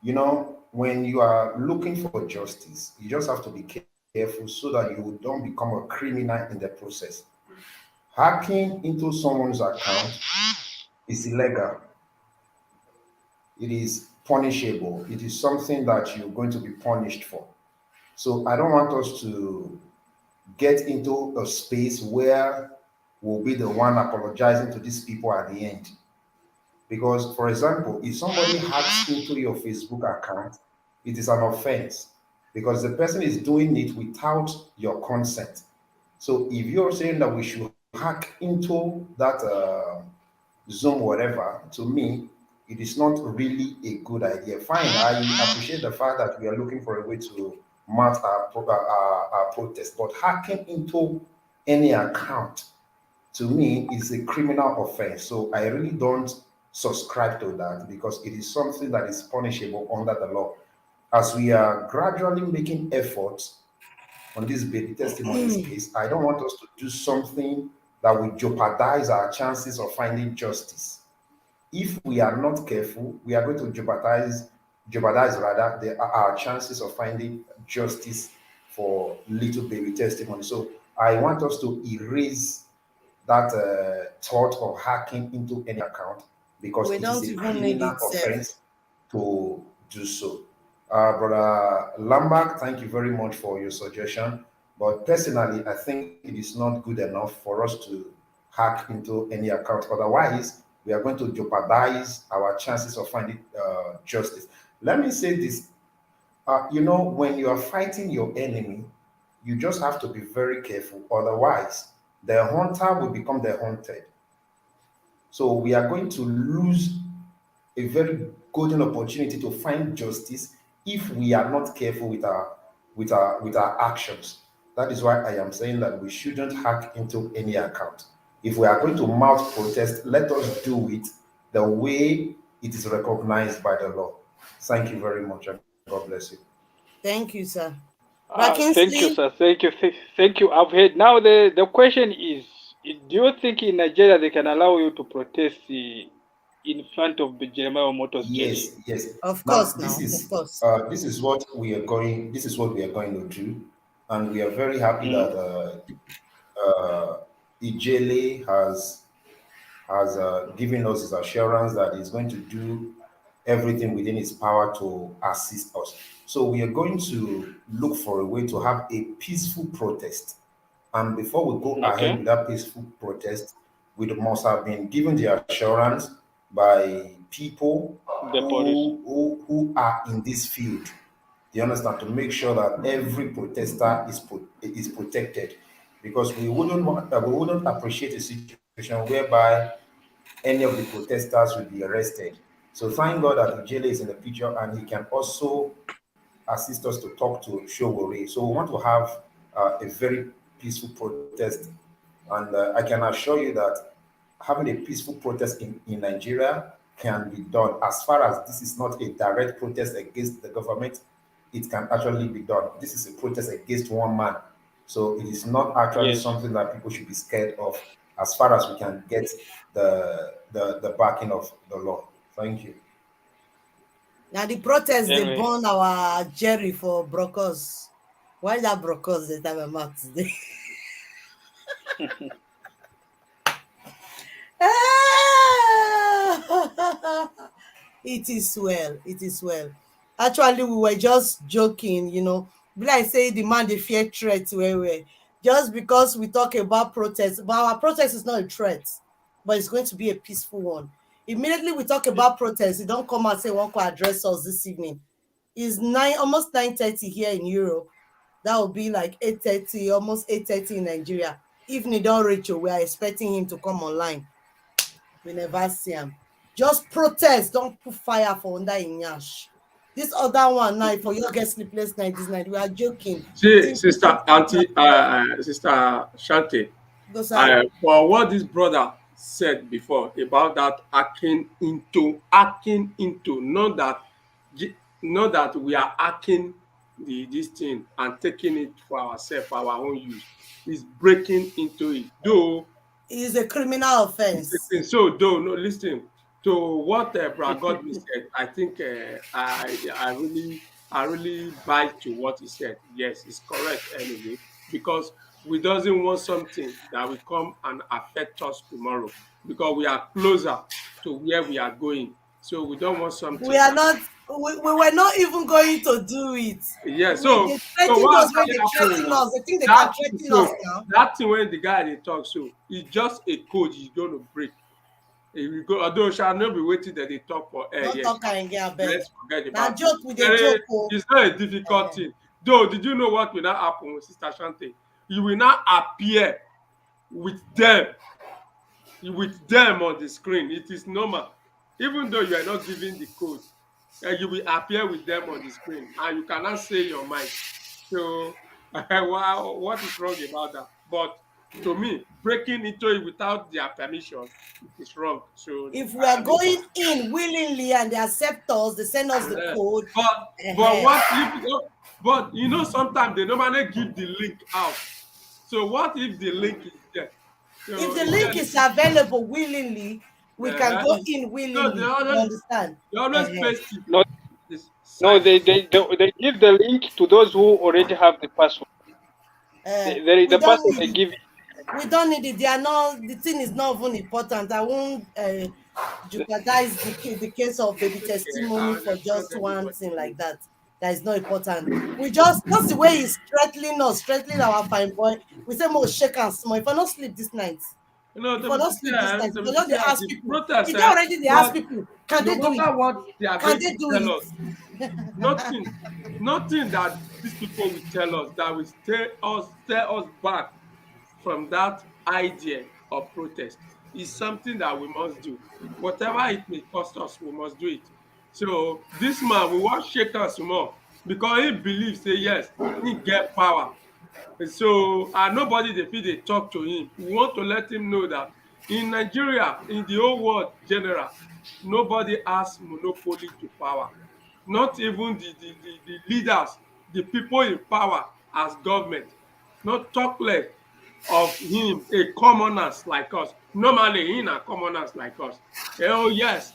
You know, when you are looking for justice, you just have to be careful so that you don't become a criminal in the process. Hacking into someone's account is illegal. It is punishable. It is something that you're going to be punished for. So I don't want us to get into a space where we'll be the one apologizing to these people at the end. Because, for example, if somebody hacks into your Facebook account, it is an offense because the person is doing it without your consent. So if you're saying that we should hack into that Zoom, whatever, to me, it is not really a good idea. Fine, I appreciate the fact that we are looking for a way to mount our protest, but hacking into any account, to me, is a criminal offense. So I really don't subscribe to that because it is something that is punishable under the law. As we are gradually making efforts on this baby testimonies case, I don't want us to do something that will jeopardize our chances of finding justice. If we are not careful, we are going to jeopardize rather our chances of finding justice for little baby testimony. So I want us to erase that thought of hacking into any account because it is a criminal offense to do so. Brother Lambert, thank you very much for your suggestion. But personally, I think it is not good enough for us to hack into any account. Otherwise, we are going to jeopardize our chances of finding justice. Let me say this. When you are fighting your enemy, you just have to be very careful. Otherwise, the hunter will become the hunted. So we are going to lose a very golden opportunity to find justice if we are not careful with our actions. That is why I am saying that we shouldn't hack into any account. If we are going to mount protest, let us do it the way it is recognized by the law. Thank you very much, and God bless you. Thank you, sir. Thank you, Brakinsley, sir. Thank you. I've heard. Now the question is, do you think in Nigeria they can allow you to protest in front of the Jeremiah Motors Yes, church? yes. of Now course, now, of course. this is what we are going. This is what we are going to do, and we are very happy Mm. that Ijele has given us his assurance that he's going to do everything within his power to assist us. So we are going to look for a way to have a peaceful protest. And before we go ahead Okay. with that peaceful protest, we must have been given the assurance by people The police. who are in this field. You understand? To make sure that every protester is protected, because we wouldn't appreciate a situation whereby any of the protesters will be arrested. So thank God that Ijele is in the picture and he can also assist us to talk to Showore. So we want to have a very peaceful protest. And I can assure you that having a peaceful protest in Nigeria can be done. As far as this is not a direct protest against the government, it can actually be done. This is a protest against one man. So it is not actually Yes. something that people should be scared of as far as we can get the backing of the law. Thank you. Now the protest they Anyway. burn our Jerry for brokers. Why that brokers they have a mouth today? It is well. It is well. Actually, we were just joking, Be like say the man they fear threats where just because we talk about protest, but our protest is not a threat, but it's going to be a peaceful one. Immediately we talk about protest, you don't come and say one could address us this evening. It's almost 9:30 here in Europe. That will be like 8:30, almost 8:30 in Nigeria. Evening don't reach you. We are expecting him to come online. We never see him. Just protest, don't put fire for under Inyash. This other one now, for you get sleepless night this night. We are joking. You See, think sister Auntie, sister Shante, go sir. for what this brother said before about that hacking into, not that we are hacking this thing and taking it for ourselves, for our own use. Is breaking into it. Though It's a criminal it's a offense. thing. So though no listen to what Brad Godwin said, I think I really buy to what he said. Yes, it's correct anyway, because we doesn't want something that will come and affect us tomorrow, because we are closer to where we are going. So we don't want We something are that, not, we were not even going to do it. yeah. They So threaten what those when actually they happening threaten now? us. They think they can threaten us So now. that thing when the guy they talk, so it's just a code he's going to break. If you go, although shall not be waiting that they talk for air, Don't yes. talk and get beg. Let's forget Now about it. joke with a joke. Oh. It's not a difficult thing. Though, did you know what will not happen with Sister Shante? You will not appear with them, on the screen. It is normal. Even though you are not giving the code, you will appear with them on the screen and you cannot say your mind. So, wow, what is wrong about that? But to me, breaking into it without their permission, it is wrong. So, If we are I mean, going in willingly and they accept us, they send us the uh, code. but what if? But sometimes they normally give the link out. So what if the link is there? If So the is there? link is available willingly, we can go in So they willingly. You always understand? paste it No, this no, side. they give the link to those who already have the password. We The don't password need they it. give. We don't need it. They are not. The thing is not even important. I won't jeopardize the case of baby Okay, I testimony for understand just one everybody thing like too. that. that is not important. We just the way he's threatening us, threatening our fine boy. We say, "Mo shake and small. If I not sleep this night, You know, if I not sleep this night, if I just dey ask the people, protest, if they already they ask what, people, can no they do it? matter what they are Can going they to do tell it?" us, nothing, nothing that these people will tell us that will steer us back from that idea of protest is something that we must do. Whatever it may cost us, we must do it. So this man, we want shake us more because he believes, say yes, he get power. So nobody dey fit dey talk to him. We want to let him know that in Nigeria, in the whole world general, nobody has monopoly to power. Not even the leaders, the people in power as government. Not talk less of him, a commoners like us. Normally, he na commoners like us. Oh yes,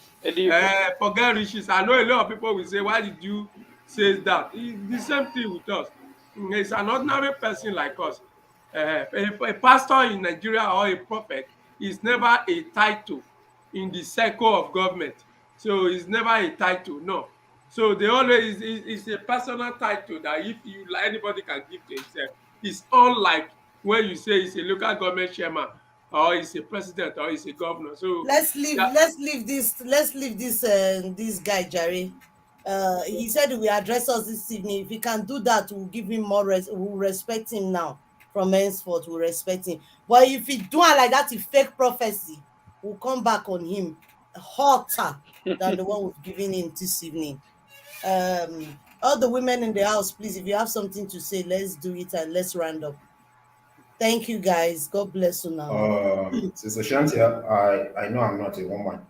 forget riches. I know a lot of people will say, why did you say that? It's the same thing with us. He's an ordinary person like us. A pastor in Nigeria or a prophet is never a title in the circle of government. So it's never a title, no. So they always is a personal title that if you like anybody can give to himself. It's unlike when you say it's a local government chairman or it's a president or it's a governor. So that, Let's leave this guy Jerry. He said he will address us this evening. If he can do that, we'll give him we'll respect him now. From henceforth, we'll respect him. But if he do it like that, a fake prophecy, we'll come back on him hotter than the one we've given him this evening. All the women in the house, please, if you have something to say, let's do it and let's round up. Thank you, guys. God bless you now. Sister Shantia, I know I'm not a woman,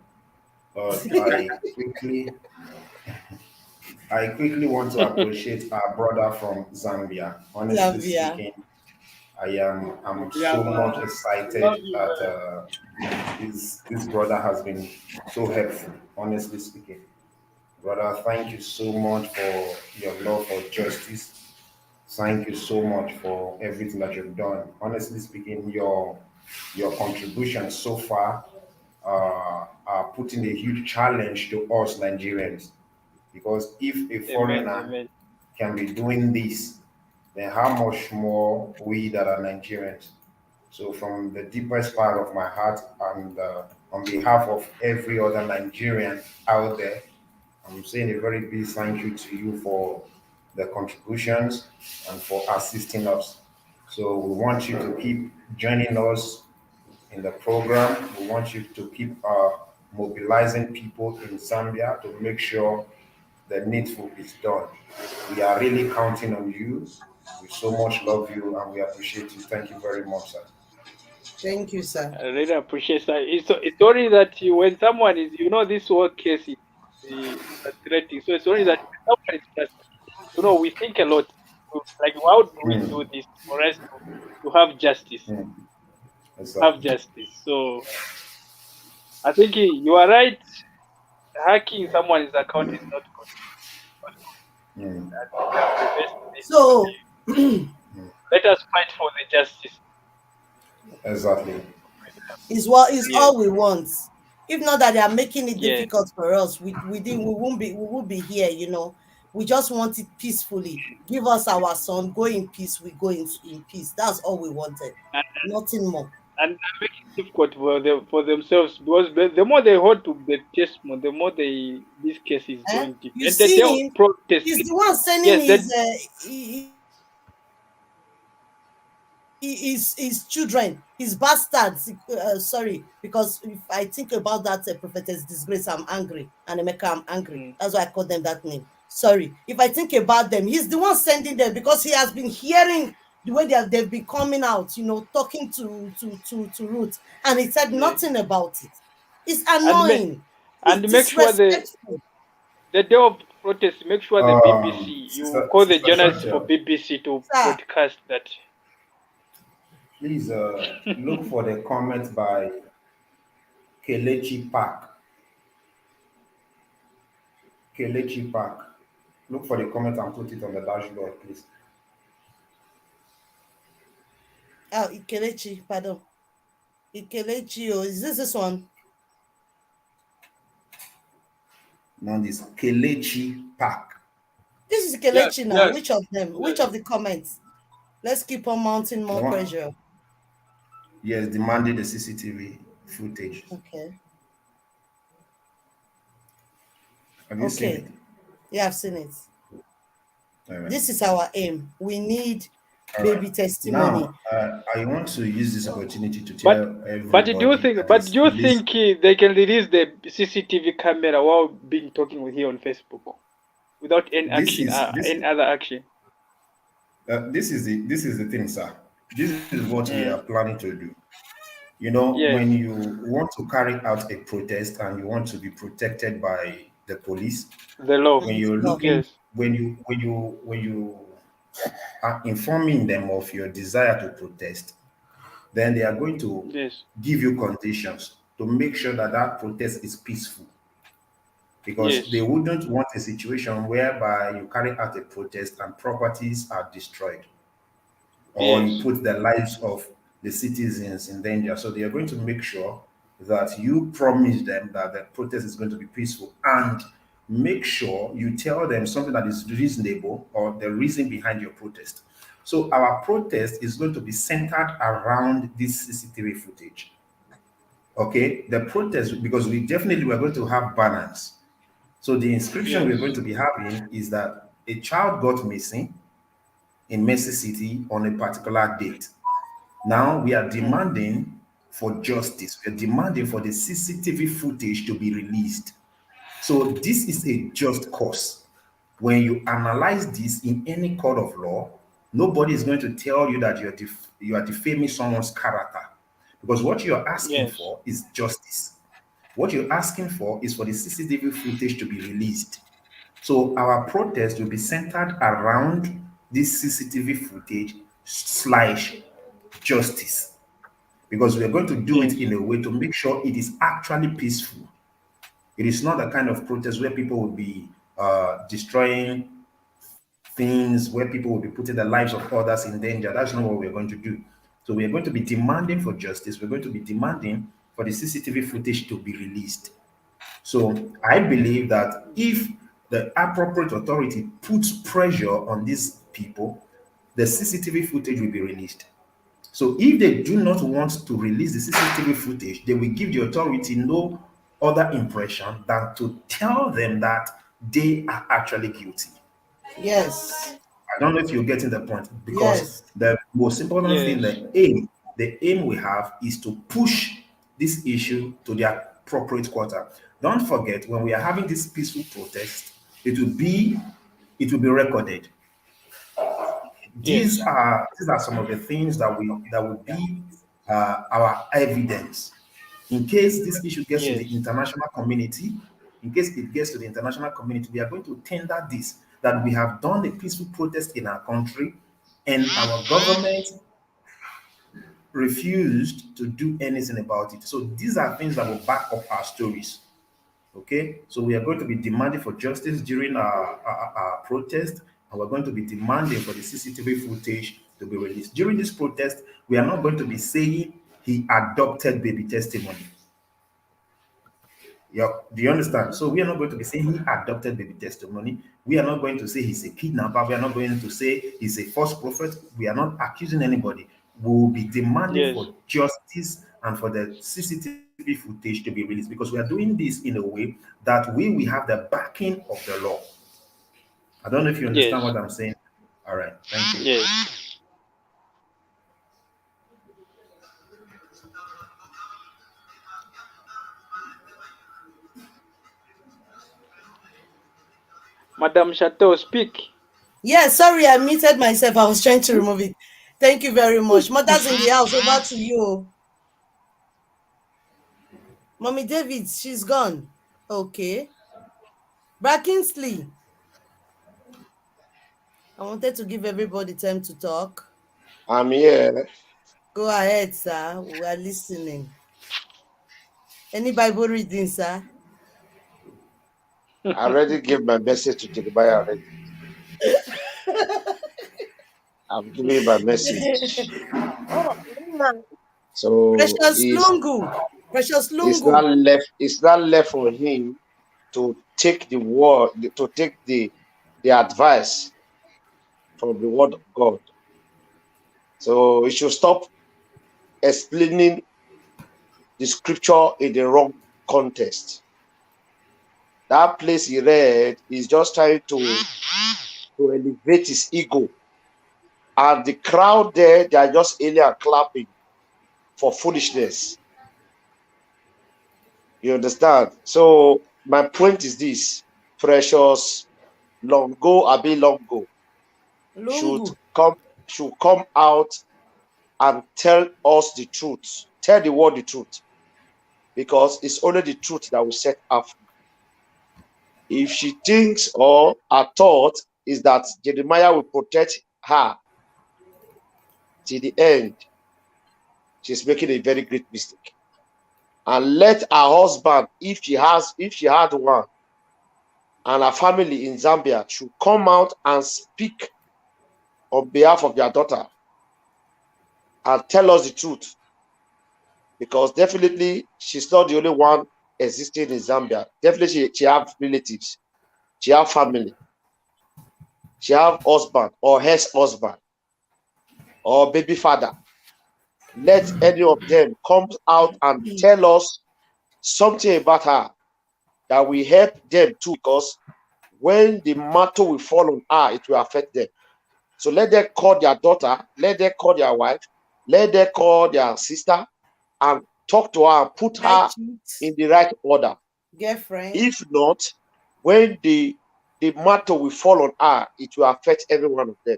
but I quickly want to appreciate our brother from Zambia. Honestly Zambia. speaking, I'm yeah, so much love excited you. that this brother has been so helpful. Honestly speaking, brother, thank you so much for your love for justice. Thank you so much for everything that you've done. Honestly speaking, your contributions so far are putting a huge challenge to us Nigerians. Because if a Amen. foreigner Amen. can be doing this, then how much more we that are Nigerians? So, from the deepest part of my heart and on behalf of every other Nigerian out there, I'm saying a very big thank you to you for the contributions and for assisting us. So, we want you to keep joining us in the program. We want you to keep mobilizing people in Zambia to make sure the needful is done. We are really counting on you. We so much love you and we appreciate you. Thank you very much, sir. Thank you, sir. I really appreciate that. It's only that when someone is, this whole case is frustrating. So it's only that when someone is frustrated, we think a lot. Like, how do we do this for us to have justice? Have Exactly. justice. So I think you are right. Hacking someone's account is not good. Mm. That's the best thing. So Let us fight for the justice. Exactly. is Yes. all we want. If not that they are making it Yes. difficult for us, we won't be here, We just want it peacefully. Give us our son, go in peace, we go in peace. That's all we wanted. And Nothing more. and make it difficult for themselves, because the more they hold to the testimony, the more this case is going deep. You And they see tell him, protest. he's the one sending Yes, that his children, his bastards. Sorry, because if I think about that prophetess disgrace, I'm angry, and Emeka, I'm angry. That's why I call them that name. Sorry, if I think about them, he's the one sending them because he has been hearing the way they've been coming out, talking to Ruth, and he said yes, nothing about it. It's and annoying. It's make sure disrespectful. the day of protest, make sure the BBC, you call the Sister journalists for Shoncha, BBC to Sir, broadcast that. please look for the comment by Kelechi Park. Kelechi Park. Look for the comment and put it on the dashboard, please. Ikelechi, pardon. Ikelechi, is this one? Now this Kelechi Park. This is Yes, Kelechi now. yes, Which of them? Which yes. of the comments? Let's keep on mounting The more one, pressure. yes, demanding the CCTV footage. Okay. Have you seen Okay. it? Yeah, I've seen it. All right. This is our aim. We need All right. baby testimony. Now, I want to use this opportunity to But tell but do you everybody think that is listening. they can release the CCTV camera while being talking with you on Facebook without This any other action? this is the thing, sir. This is what we are Mm. planning to do. You know, Yes, when you want to carry out a protest and you want to be protected by the police, the law. when you're No. looking, Yes, when you are informing them of your desire to protest, then they are going to yes, give you conditions to make sure that that protest is peaceful, because they yes, wouldn't want a situation whereby you carry out a protest and properties are destroyed, or you yes, put the lives of the citizens in danger. So they are going to make sure that you promise them that the protest is going to be peaceful, and make sure you tell them something that is reasonable or the reason behind your protest. So our protest is going to be centered around this CCTV footage. Okay, the protest, because we're going to have banners. So the inscription we're going yes, to be having is that a child got missing in Mercy City on a particular date. Now we are demanding for justice. We're demanding for the CCTV footage to be released. So this is a just cause. When you analyze this in any court of law, nobody is going to tell you that you are defaming someone's character, because what you're asking yes, for is justice. What you're asking for is for the CCTV footage to be released. So our protest will be centered around this CCTV footage slash justice, because we are going to do it yes, in a way to make sure it is actually peaceful. It is not the kind of protest where people will be destroying things, where people will be putting the lives of others in danger. That's not what we're going to do. So we are going to be demanding for justice. We're going to be demanding for the CCTV footage to be released. So I believe that if the appropriate authority puts pressure on these people, the CCTV footage will be released. So if they do not want to release the CCTV footage, they will give the authority no other impression than to tell them that they are actually guilty. Yes. I don't know if you're getting the point, because Yes. the most important thing, yes, the aim we have is to push this issue to their appropriate quarter. Don't forget, when we are having this peaceful protest, it will be it will be recorded. yes, These are some of the things that will be our evidence in case this issue gets to the yes, international community. In case it gets to the international community, we are going to tender this, that we have done a peaceful protest in our country, and our government refused to do anything about it. So these are things that will back up our stories. Okay, so we are going to be demanding for justice during our protest, and we're going to be demanding for the CCTV footage to be released. During this protest, we are not going to be saying he adopted baby testimony. Yeah, do you understand? So we are not going to be saying he adopted baby testimony. We are not going to say he's a kidnapper. We are not going to say he's a false prophet. We are not accusing anybody. We will be demanding yes, for justice and for the CCTV footage to be released, because we are doing this in a way that we will have the backing of the law. I don't know if you understand yes, what I'm saying. All right, thank you. yes. Madam Chateau, speak. Yes, sorry, I muted myself. I was trying to remove it. Thank you very much. Mother's in the house. Over to you. Mommy David, she's gone. Okay. Brackinsley, I wanted to give everybody time to talk. I'm here. Go ahead, sir. We are listening. Any Bible reading, sir? I already gave my message to Jeremiah already. I've given him my message. Oh, man. So Precious Lungu. Precious Lungu. it's not left for him to take the word, to take the the advice from the word of God. So you should stop explaining the scripture in the wrong context. That place he read is just trying to elevate his ego. And the crowd there, they are just alien clapping for foolishness. You understand? So my point is this: Precious Longo Abi Longo should Lungu. come out and tell us the truth. Tell the world the truth. Because it's only the truth that will set her free. If she thinks or her thought is that Jeremiah will protect her till the end, she's making a very great mistake. And let her husband, if she had one, and her family in Zambia should come out and speak on behalf of their daughter and tell us the truth. Because definitely she's not the only one existing in Zambia. Definitely she have relatives, she have family, she have husband or ex-husband or baby father. Let any of them come out and tell us something about her that will help them too, because when the matter will fall on her, it will affect them. So let them call their daughter, let them call their wife, let them call their sister and talk to her and put her in the right order. Girlfriend. If not, when the matter will fall on her, it will affect every one of them.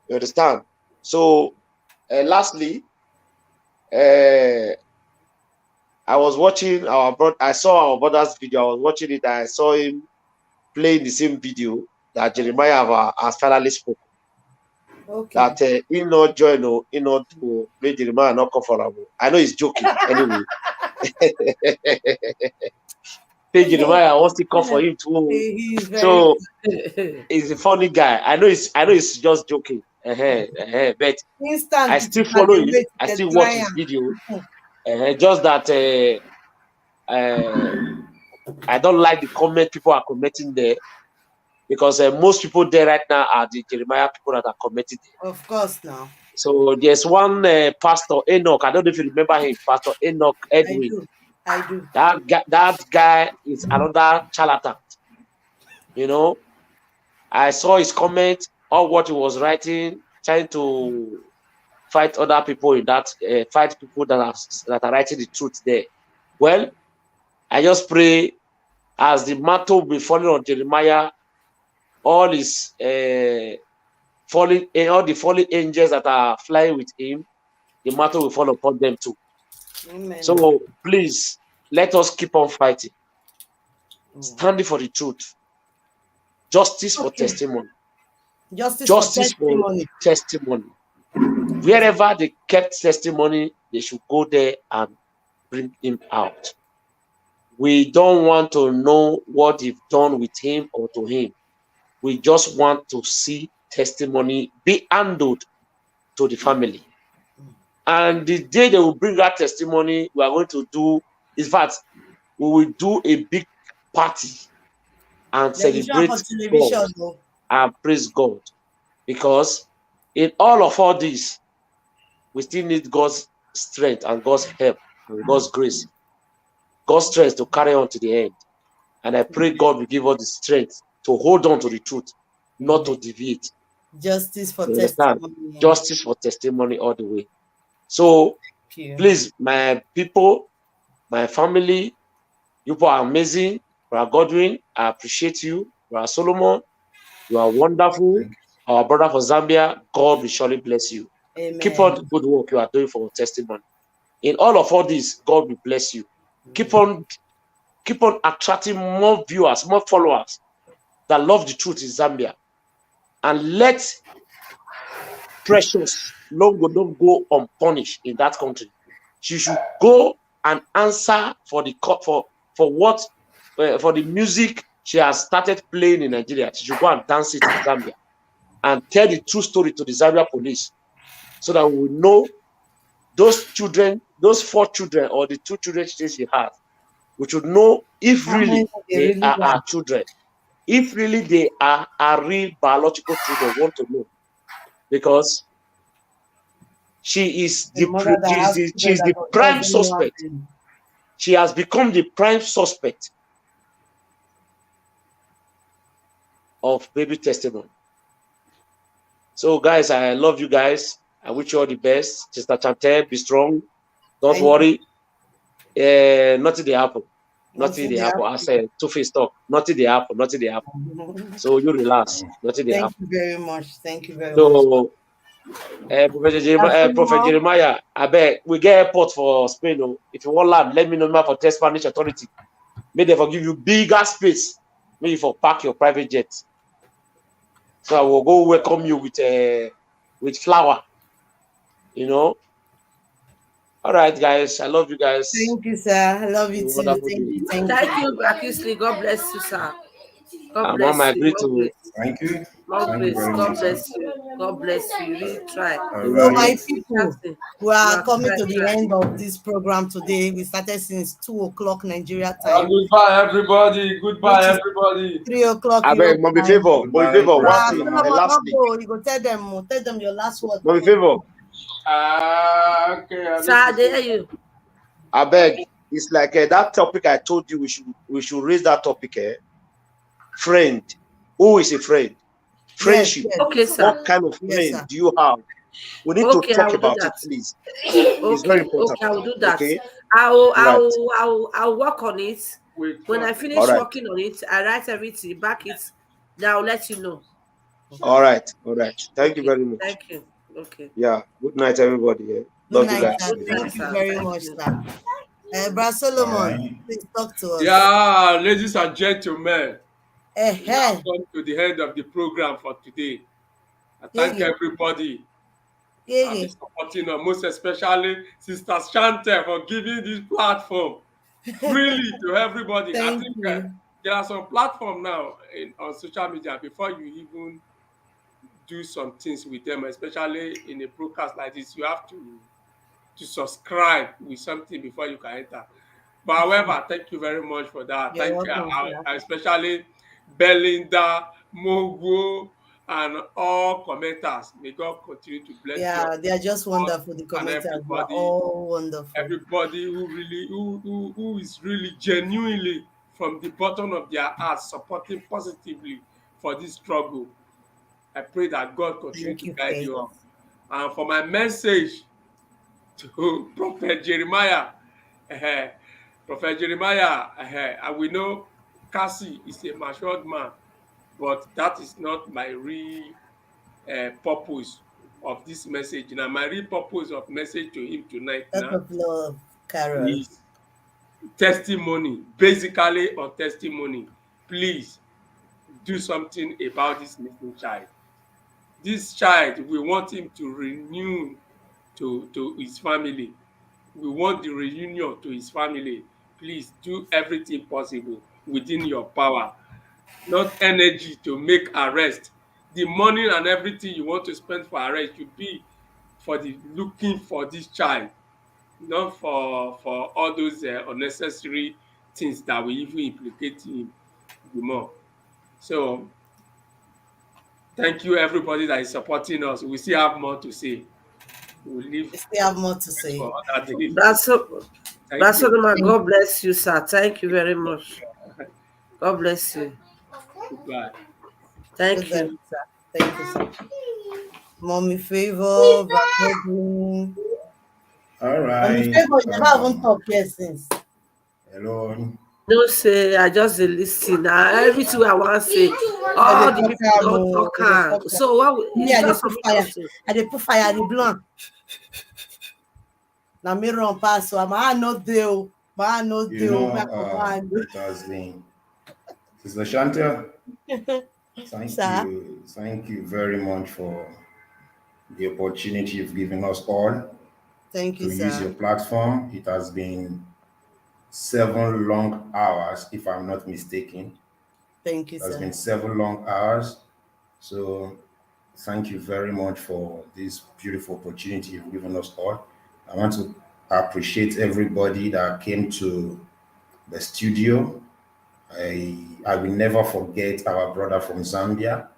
You understand? So lastly, I was watching I saw our brother's video. I was watching it. I saw him playing the same video that Jeremiah has finally spoken. Okay. That he not join or he not do, make Jeremiah not comfortable. I know he's joking anyway. Jeremiah wants to come for him too. So he's a funny guy. I know he's just joking. But I still follow him. I still watch his video. Just that I don't like the comment people are commenting there, because most people there right now are the Jeremiah people that are commenting there. Of course, now. So there's one Pastor Enoch. I don't know if you remember him, Pastor Enoch Edwin. I do. That guy is another charlatan. You know, I saw his comment on what he was writing, trying to fight other people in that fight people that are writing the truth there. Well, I just pray as the mantle will be falling on Jeremiah, all his all the fallen angels that are flying with him, the mantle will fall upon them too. Amen. So please let us keep on fighting, standing for the truth, justice for testimony, Justice for testimony. Wherever they kept testimony, they should go there and bring him out. We don't want to know what they've done with him or to him. We just want to see testimony be handled to the family. And the day they will bring that testimony, we are going to do, in fact, we will do a big party and celebrate God and praise God. Because in all this, we still need God's strength and God's help and God's grace, God's strength to carry on to the end. And I pray God will give us the strength to hold on to the truth, not to deviate. Justice for testimony. Justice for testimony all the way. So please, my people, my family, you are amazing. Brother Godwin, I appreciate you. Brother Solomon, you are wonderful. Our brother from Zambia, God will surely bless you. Amen. Keep on the good work you are doing for testimony. In all this, God will bless you. Keep on attracting more viewers, more followers that love the truth in Zambia. And let Precious Longo don't go unpunished in that country. She should go and answer for the for the music she has started playing in Nigeria. She should go and dance it in Zambia and tell the true story to the Zambia police, so that we will know those children, those 4 children or the 2 children she has. We should know if really they are our children. if really they are real biological children, want to know, because she is A mother that has children she's that the prime doesn't know how suspect. to. She has become the prime suspect of baby testimony. So, guys, I love you guys. I wish you all the best. Sister Chante, be strong. Don't Thank you. worry. Nothing they happen. Nothing Nothing they they happen. have I to. say Two-Face talk. Nothing they happen. Nothing they happen. So you relax. Nothing they Thank happen. you very much. Thank you very much. So Prophet Jeremiah, I beg we get airport for Spain. Oh. If you want land, let me know for test Spanish authority. May they forgive you bigger space. May you for park your private jet. So I will go welcome you with flower. You know. All right, guys. I love you guys. Thank you, sir. I love Have you a too. wonderful Thank day. you. Thank Thank you. you, Akisley. God bless you, sir. God And Mama bless you. agree More to. grace. Thank you. More Thank you grace. very God much, sir. bless you. God bless you. You really try. All So, right. my Really people, Jackson, we you are have coming tried, to the end of this program today. We started since 2 o'clock Nigeria time, Goodbye, everybody. which Goodbye, is everybody. 3 o'clock I beg, Europe mommy time. favor, mommy Goodbye, favor. Brother One thing, Solomon, the Solomon. last don't thing, go. You go tell them your last word mommy before you favor. go. Okay, I sir. need to They say. hear you. I beg. It's like that topic I told you we should raise that topic. Friend, who is a friend? Yes, Friendship. yes, Okay, What sir. kind of yes, friend sir. do you have? We need to Okay, I talk will do about it, that. please. It's very important. Okay, I will do that. Okay. I will, I Right. will, I will, I'll work on it. Wait When I first. All finish right. working on it, I write everything, back it. Then I'll let you know. All right. All right. Thank you Okay, very much. thank you. Okay. Yeah. Good night, everybody. Good Love you night, guys. sir. Good night, Thank you sir. very Thank much, you. sir. Brother All Solomon, right. please talk to us. Yeah, ladies and gentlemen, we have Eh, come to the end of the program for today. I thank yeah, everybody yeah, been supporting us, most especially Sister Shante for giving this platform freely to everybody. I thank think you. there are some platform now on social media before you even do some things with them, especially in a broadcast like this, you have to subscribe with something before you can enter. But however, thank you very much for that. You're Thank you, welcome, sir. especially Belinda, Mogo, and all commenters. May God continue to bless you Yeah, they are just all wonderful. The and commenters were everybody, all wonderful. everybody who really who is really genuinely from the bottom of their heart supporting positively for this struggle. I pray that God continue Thank to you, guide faith. you all. And for my message to Prophet Jeremiah, uh, Prophet Jeremiah, I will know Cassie is a matured man, but that is not my real purpose of this message. Now, my real purpose of message to him tonight Lot now of love, Carol. is testimony, basically on testimony. Please do something about this missing child. This child, we want him to renew to his family. We want the reunion to his family. Please do everything possible within your power, not energy to make arrest. The money and everything you want to spend for arrest should be for the looking for this child, not for all those unnecessary things that will even implicate him the more. So thank you everybody that is supporting us. We still have more to say. We'll leave We still have more to rest say. for other days. Thank you. Barcelona, Thank God bless you, sir. Thank you very much. God bless you. Goodbye. Good Thank night, you. sir. Thank you, sir. Mommy Favor, Brother. All Mommy right. Favor, you never even talked here since. Hello. No say I just dey lis ten. Na everything wey I wan say, I dey all the talk people am don o. talk I dey am. talk am. So what? Me, It's I dey just for put me fire. just to. I dey put fire. I dey blow am. Na me run pass o. My hand no dey o. My hand no You dey o. know, Make I comot hand o. it has been, Sister Shanta, Sir, thank you very much for the opportunity you've given us all thank you, to use sir. your platform. It has been 7 long hours, if I'm not mistaken. Thank you, It has sir. been 7 long hours. So thank you very much for this beautiful opportunity you've given us all. I want to appreciate everybody that came to the studio I will never forget our brother from Zambia.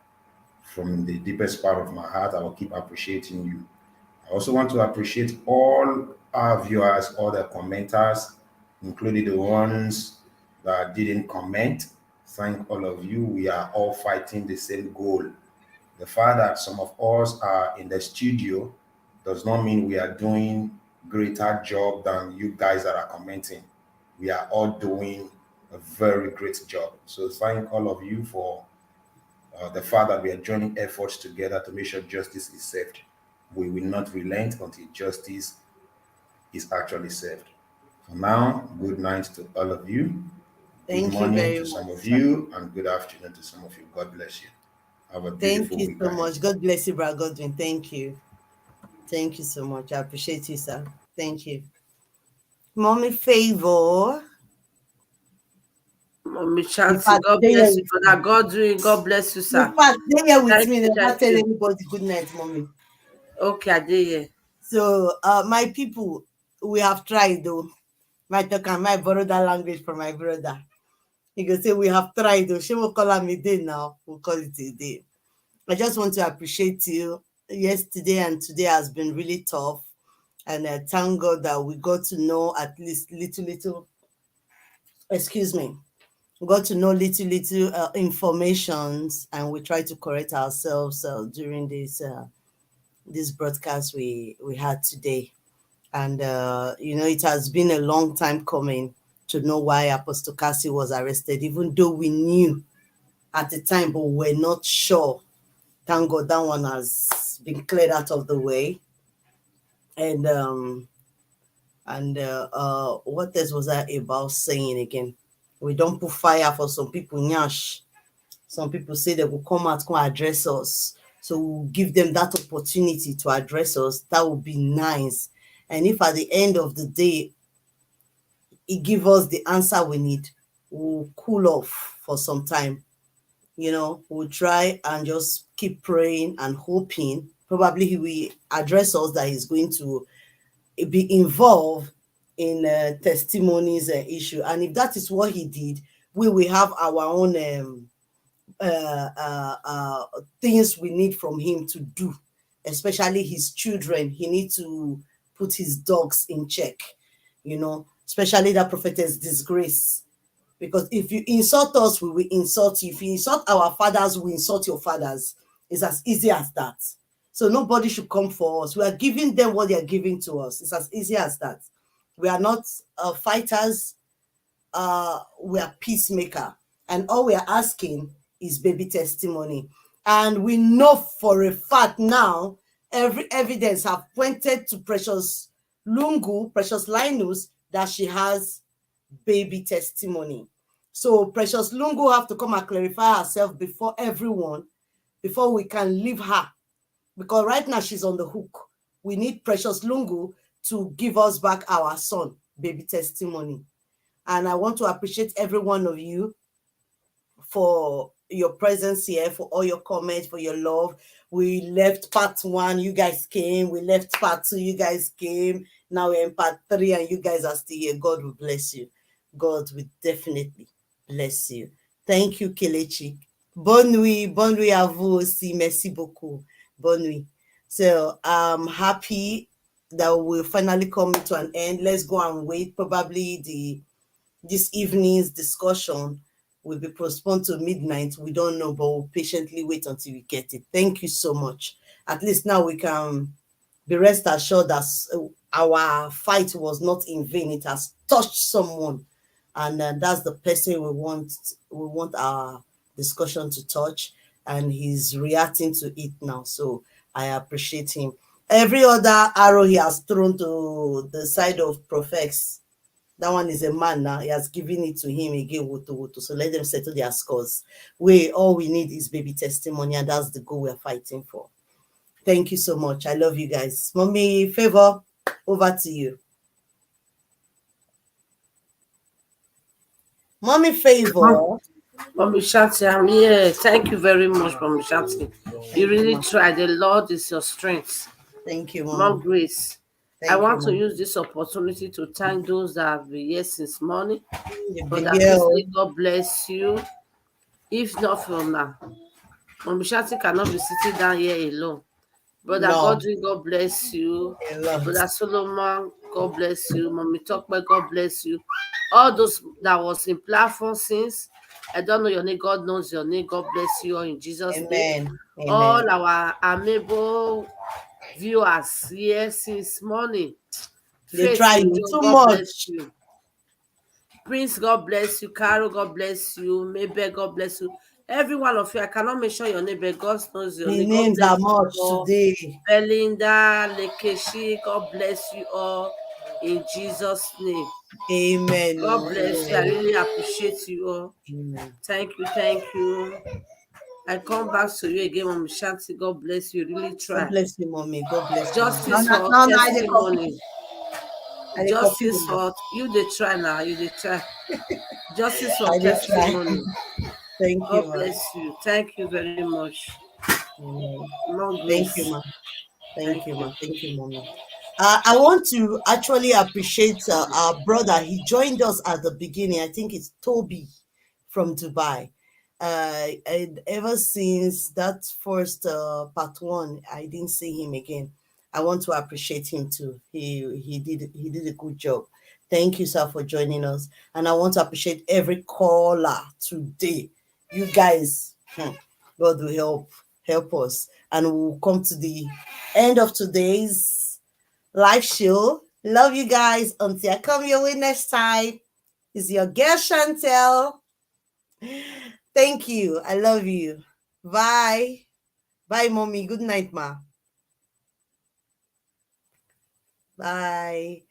From the deepest part of my heart, I will keep appreciating you. I also want to appreciate all our viewers, all the commenters, including the ones that didn't comment. Thank all of you. We are all fighting the same goal. The fact that some of us are in the studio does not mean we are doing greater job than you guys that are commenting. We are all doing a very great job. So thank all of you for the fact that we are joining efforts together to make sure justice is served. We will not relent until justice is actually served. For now, good night to all of you. Good Thank you morning very to some much, of sir. you, and good afternoon to some of you. God bless you. Have a Thank beautiful you week so ahead. much. God bless you, Brother Godwin. Thank you. Thank you so much. I appreciate you, sir. Thank you. Mommy Favor. Mommy In Shanti, fact, God stay here bless you, with me. Brother Godwin. God bless you, In sir. fact, stay here with Thank me. you, Never thank tell you. anybody good night, mommy. Okay, I did hear. So, my people, we have tried though. My talk and my borrow that language from my brother. He go say we have tried though. She will call me day now. We'll call it a day. I just want to appreciate you. Yesterday and today has been really tough. And thank God that we got to know at least little, excuse me, we got to know little informations, and we try to correct ourselves during this broadcast we had today. And it has been a long time coming to know why Apostle Cassie was arrested, even though we knew at the time, but we're not sure. Thank God that one has been cleared out of the way. And what else was I about saying again? We don't put fire for some people, nyash. Some people say they will come out, come address us. So we'll give them that opportunity to address us. That would be nice. And if at the end of the day, it give us the answer we need, we'll cool off for some time. We'll try and just keep praying and hoping. Probably he will address us that he's going to be involved in testimonies issue. And if that is what he did, we will have our own things we need from him to do, especially his children. He needs to put his dogs in check, especially that prophetess disgrace. Because if you insult us, we will insult you. If you insult our fathers, we insult your fathers. It's as easy as that. So nobody should come for us. We are giving them what they are giving to us. It's as easy as that. We are not fighters. We are peacemaker. And all we are asking is baby testimony. And we know for a fact now, every evidence have pointed to Precious Linus, that she has baby testimony. So Precious Lungu have to come and clarify herself before everyone, before we can leave her. Because right now she's on the hook. We need Precious Lungu to give us back our son, baby testimony. And I want to appreciate every one of you for your presence here, for all your comments, for your love. We left part 1, you guys came. We left part 2, you guys came. Now we're in part 3 and you guys are still here. God will bless you. God will definitely bless you. Thank you, Kelechi. Bonne nuit à vous aussi. Merci beaucoup. Bonne nuit. So I'm happy that we'll finally come to an end. Let's go and wait. Probably this evening's discussion will be postponed to midnight. We don't know, but we'll patiently wait until we get it. Thank you so much. At least now we can be rest assured that our fight was not in vain. It has touched someone, and that's the person we want our discussion to touch, and he's reacting to it now. So I appreciate him. Every other arrow he has thrown to the side of Profex, that one is a man now. He has given it to him again, woto. So let them settle their scores. All we need is baby testimony, and that's the goal we're fighting for. Thank you so much. I love you guys. Mommy Favor, over to you. Mommy Favor. Mommy Shanti, I'm here. Thank you very much, Mommy Shanti. You really tried. The Lord is your strength. Thank you, Mommy. More grace. I Thank you, want to ma'am. use this opportunity to thank those that have been here since morning. You've been Brother here. Christy, God bless you. If not from now, Mom Shanti cannot be sitting down here alone. Brother No, Godwin, God bless you. a lot. Brother Solomon, God bless you. Mommy Tokwe, God bless you. All those that was in platform since, I don't know your name, God knows your name. God bless you all in Jesus' name. Amen. Amen. All our amiable viewers here since morning. They Faith try in you John, too God bless much. you. Prince, God bless you. Carol, God bless you. Maybe God bless you. Every one of you, I cannot mention your name, but God knows your The name. God names bless are you much all. today. Belinda, Lekeshi, God bless you all in Jesus' name. Amen. God Oh, bless you. I amen. really appreciate you all. Amen. Thank you, thank you. I come back to you again, Mom Shanti. God bless you. Really God try. bless you, mommy. God bless you, mommy. Justice for Now, I dey copy. testimony. I dey copy Justice una. for you. They try now. You they try. Justice for I dey try. testimony. Thank God you, ma. bless you. Thank you very much. Amen. More Thank you, grace. ma. Thank Thank you, you. ma. Thank you, mommy. I want to actually appreciate our brother. He joined us at the beginning. I think it's Toby from Dubai. And ever since that first part one, I didn't see him again. I want to appreciate him too. He did a good job. Thank you, sir, for joining us. And I want to appreciate every caller today. You guys, God will help us, and we'll come to the end of today's live show. Love you guys. Until I come your way next time, is your girl Chantel. Thank you. I love you. Bye. Bye, mommy. Good night, ma. Bye.